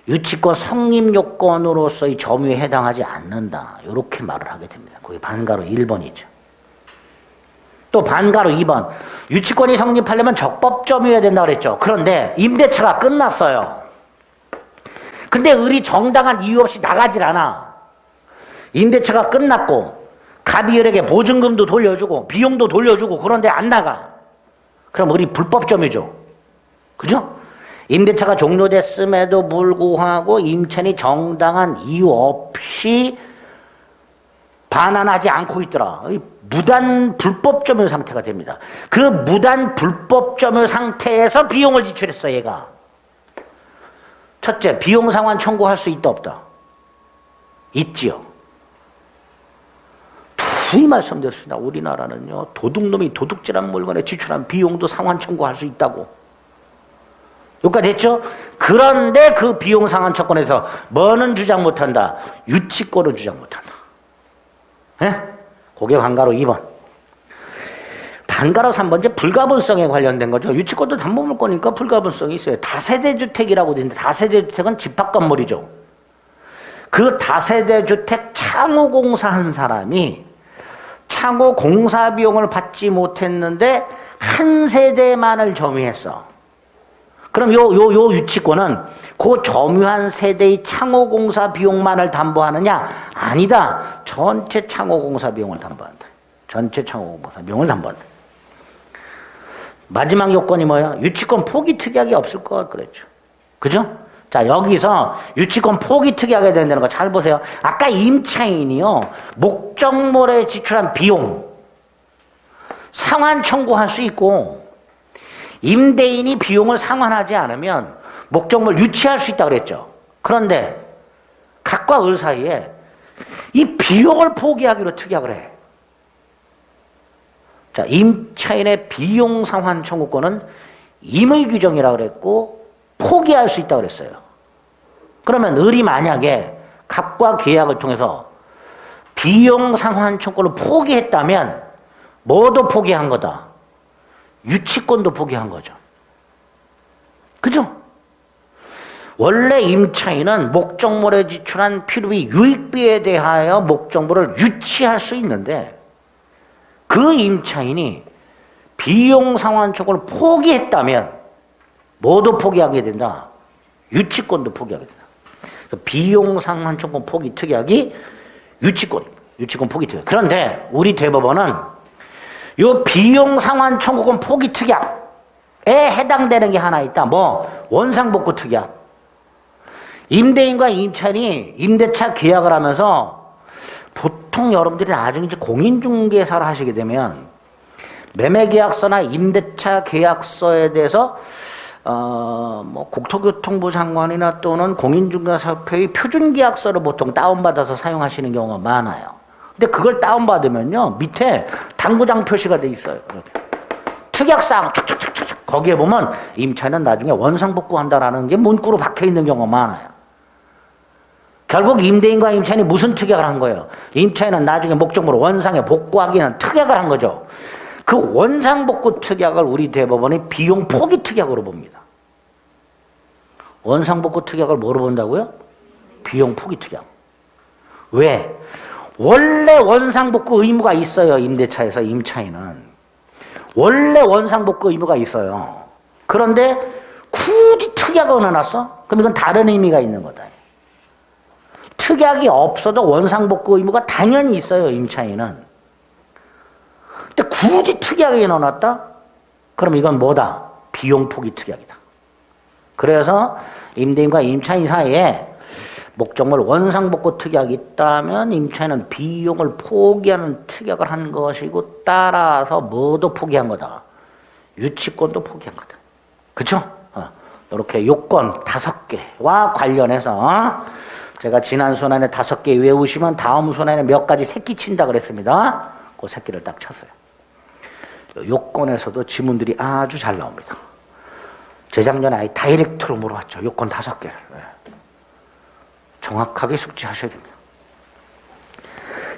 유치권 성립 요건으로서의 점유에 해당하지 않는다. 이렇게 말을 하게 됩니다. 그게 반가로 1번이죠. 또 반가로 2번. 유치권이 성립하려면 적법 점유해야 된다고 그랬죠. 그런데 임대차가 끝났어요. 근데 을이 정당한 이유 없이 나가질 않아. 임대차가 끝났고 갑이 을에게 보증금도 돌려주고 비용도 돌려주고 그런데 안 나가. 그럼 을이 불법 점유죠. 그죠? 임대차가 종료됐음에도 불구하고 임차인이 정당한 이유 없이 반환하지 않고 있더라. 무단 불법 점유 상태가 됩니다. 그 무단 불법 점유 상태에서 비용을 지출했어. 얘가. 첫째, 비용 상환 청구할 수 있다 없다? 있지요. 두 무수히 말씀드렸습니다. 우리나라는요, 도둑놈이 도둑질한 물건에 지출한 비용도 상환 청구할 수 있다고. 여기까지 했죠? 그런데 그 비용 상환 청구에서 뭐는 주장 못한다? 유치권을 주장 못한다. 예? 그게 반가로 2번. 반가로 3번, 이제 불가분성에 관련된 거죠. 유치권도 담보물권이니까 불가분성이 있어요. 다세대주택이라고 되는데, 다세대주택은 집합 건물이죠. 그 다세대주택 창호공사 한 사람이 창호 공사 비용을 받지 못했는데 한 세대만을 점유했어. 그럼 요 유치권은 그 점유한 세대의 창호공사 비용만을 담보하느냐? 아니다. 전체 창호공사 비용을 담보한다. 전체 창호공사 비용을 담보한다. 마지막 요건이 뭐야? 유치권 포기 특약이 없을 것 그랬죠. 그죠? 자, 여기서 유치권 포기 특약이 된다는 거 잘 보세요. 아까 임차인이요, 목적물에 지출한 비용 상환 청구할 수 있고, 임대인이 비용을 상환하지 않으면 목적물 유치할 수 있다고 그랬죠. 그런데 각과 을 사이에 이 비용을 포기하기로 특약을 해. 자, 임차인의 비용 상환 청구권은 임의 규정이라고 그랬고 포기할 수 있다고 그랬어요. 그러면 을이 만약에 갑과 계약을 통해서 비용 상환 청구권을 포기했다면 뭐도 포기한 거다? 유치권도 포기한 거죠. 그죠? 원래 임차인은 목적물에 지출한 필요비 유익비에 대하여 목적물을 유치할 수 있는데 그 임차인이 비용 상환 청구를 포기했다면 뭐도 포기하게 된다? 유치권도 포기하게 된다. 비용 상환 청구 포기 특약이 유치권 포기 특약. 그런데 우리 대법원은 이 비용 상환 청구권 포기 특약에 해당되는 게 하나 있다. 뭐? 원상복구 특약. 임대인과 임차인이 임대차 계약을 하면서 보통 여러분들이 나중에 이제 공인중개사를 하시게 되면 매매계약서나 임대차 계약서에 대해서 뭐 국토교통부 장관이나 또는 공인중개사협회의 표준계약서를 보통 다운받아서 사용하시는 경우가 많아요. 근데 그걸 다운받으면요, 밑에 당구장 표시가 돼 있어요. 이렇게. 특약사항 촉촉촉촉 거기에 보면 임차인은 나중에 원상복구한다라는 게 문구로 박혀 있는 경우가 많아요. 결국 임대인과 임차인이 무슨 특약을 한 거예요? 임차인은 나중에 목적으로 원상에 복구하기 위한 특약을 한 거죠. 그 원상복구 특약을 우리 대법원이 비용 포기 특약으로 봅니다. 원상복구 특약을 뭐로 본다고요? 비용 포기 특약. 왜? 원래 원상복구 의무가 있어요. 임대차에서 임차인은. 원래 원상복구 의무가 있어요. 그런데 굳이 특약을 넣어놨어? 그럼 이건 다른 의미가 있는 거다. 특약이 없어도 원상복구 의무가 당연히 있어요. 임차인은. 근데 굳이 특약에 넣어놨다? 그럼 이건 뭐다? 비용 포기 특약이다. 그래서 임대인과 임차인 사이에 목적물 원상복구 특약이 있다면 임차인은 비용을 포기하는 특약을 한 것이고 따라서 뭐도 포기한 거다. 유치권도 포기한 거다. 그쵸? 이렇게 요건 5개와 관련해서 제가 지난 순환에 5개 외우시면 다음 순환에 몇 가지 새끼 친다 그랬습니다. 그 새끼를 딱 쳤어요. 요건에서도 지문들이 아주 잘 나옵니다. 재작년에 아예 다이렉트로 물어봤죠. 요건 5개를. 정확하게 숙지하셔야 됩니다.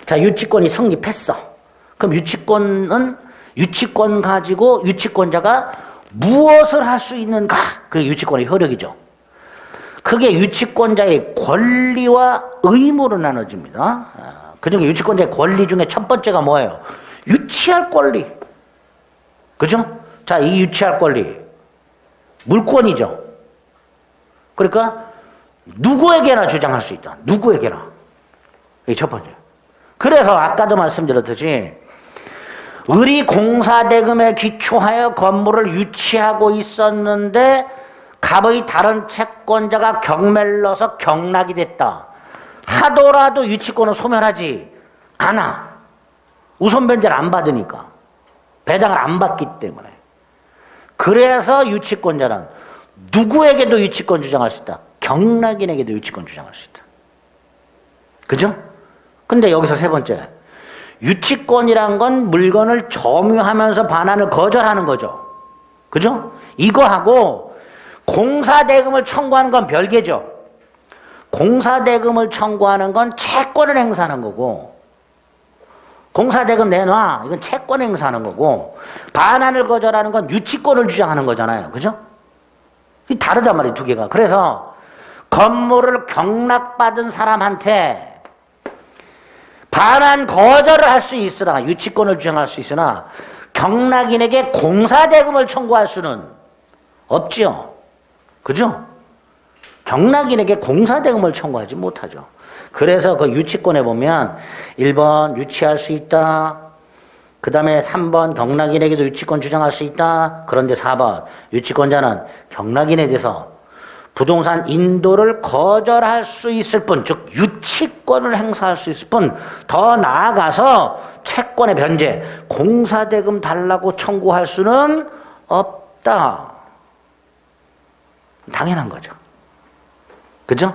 자, 유치권이 성립했어. 그럼 유치권 가지고 유치권자가 무엇을 할 수 있는가? 그게 유치권의 효력이죠. 그게 유치권자의 권리와 의무로 나눠집니다. 그중에 유치권자의 권리 중에 첫 번째가 뭐예요? 유치할 권리. 그죠? 자, 이 유치할 권리. 물권이죠. 그러니까 누구에게나 주장할 수 있다. 누구에게나. 이게 첫 번째. 그래서 아까도 말씀드렸듯이 을이 공사대금에 기초하여 건물을 유치하고 있었는데 갑의 다른 채권자가 경매를 넣어서 경락이 됐다. 하더라도 유치권은 소멸하지 않아. 우선 변제를 안 받으니까. 배당을 안 받기 때문에. 그래서 유치권자는 누구에게도 유치권 주장할 수 있다. 경락인에게도 유치권 주장할 수 있다. 그죠? 근데 여기서 세 번째. 유치권이란 건 물건을 점유하면서 반환을 거절하는 거죠. 그죠? 이거하고 공사대금을 청구하는 건 별개죠. 공사대금을 청구하는 건 채권을 행사하는 거고, 공사대금 내놔, 이건 채권 행사하는 거고, 반환을 거절하는 건 유치권을 주장하는 거잖아요. 그죠? 다르단 말이에요, 두 개가. 그래서 건물을 경락받은 사람한테 반환 거절을 할 수 있으나, 유치권을 주장할 수 있으나 경락인에게 공사대금을 청구할 수는 없죠. 그죠? 경락인에게 공사대금을 청구하지 못하죠. 그래서 그 유치권에 보면 1번 유치할 수 있다. 그 다음에 3번 경락인에게도 유치권 주장할 수 있다. 그런데 4번 유치권자는 경락인에 대해서 부동산 인도를 거절할 수 있을 뿐, 즉 유치권을 행사할 수 있을 뿐, 더 나아가서 채권의 변제, 공사대금 달라고 청구할 수는 없다. 당연한 거죠. 그죠?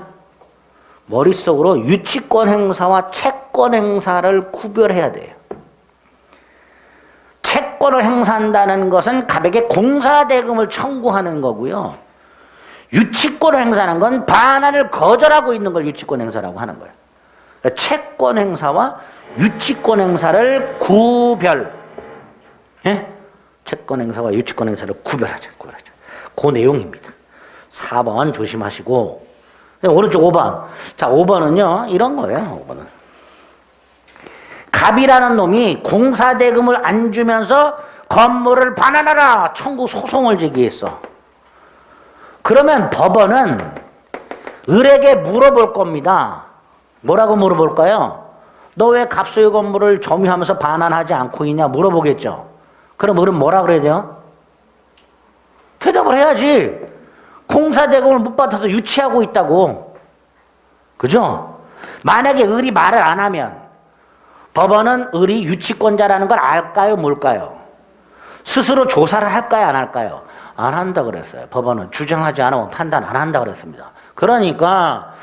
머릿속으로 유치권 행사와 채권 행사를 구별해야 돼요. 채권을 행사한다는 것은 갑에게 공사대금을 청구하는 거고요. 유치권을 행사하는 건 반환을 거절하고 있는 걸 유치권 행사라고 하는 거예요. 그러니까 채권 행사와 유치권 행사를 구별. 예? 채권 행사와 유치권 행사를 구별하자. 그 내용입니다. 4번 조심하시고, 오른쪽 5번. 자, 5번은요, 이런 거예요, 5번은. 갑이라는 놈이 공사대금을 안 주면서 건물을 반환하라! 청구 소송을 제기했어. 그러면 법원은 을에게 물어볼 겁니다. 뭐라고 물어볼까요? 너 왜 갑소유 건물을 점유하면서 반환하지 않고 있냐 물어보겠죠. 그럼 을은 뭐라 그래야 돼요? 대답을 해야지. 공사대금을 못 받아서 유치하고 있다고. 그죠? 만약에 을이 말을 안 하면 법원은 을이 유치권자라는 걸 알까요? 뭘까요? 스스로 조사를 할까요? 안 할까요? 안 한다 그랬어요. 법원은 주장하지 않으면 판단 안 한다 그랬습니다. 그러니까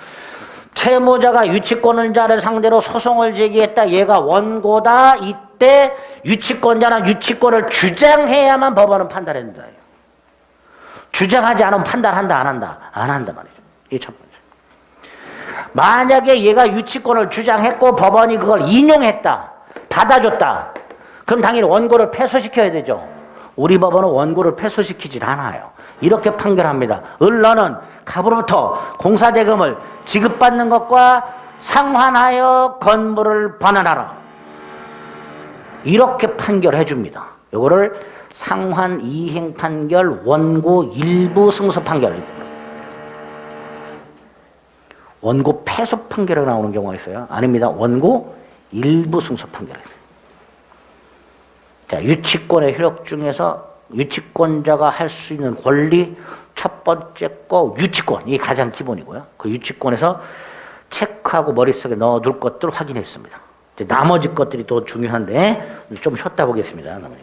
채무자가 유치권자를 상대로 소송을 제기했다. 얘가 원고다. 이때 유치권자는 유치권을 주장해야만 법원은 판단합니다. 주장하지 않으면 판단한다 안 한다? 안 한다 말이죠. 이게 첫 번째. 만약에 얘가 유치권을 주장했고 법원이 그걸 인용했다. 받아줬다. 그럼 당연히 원고를 패소시켜야 되죠. 우리 법원은 원고를 패소시키질 않아요. 이렇게 판결합니다. 을 너는 갑으로부터 공사대금을 지급받는 것과 상환하여 건물을 반환하라. 이렇게 판결해 줍니다. 요거를 상환 이행 판결 원고 일부 승소 판결. 원고 패소 판결에 나오는 경우가 있어요. 아닙니다. 원고 일부 승소 판결이에요. 자, 유치권의 효력 중에서 유치권자가 할 수 있는 권리 첫 번째 거 유치권. 이게 가장 기본이고요. 그 유치권에서 체크하고 머릿속에 넣어둘 것들 확인했습니다. 이제 나머지 것들이 더 중요한데 좀 쉬었다 보겠습니다. 나머지.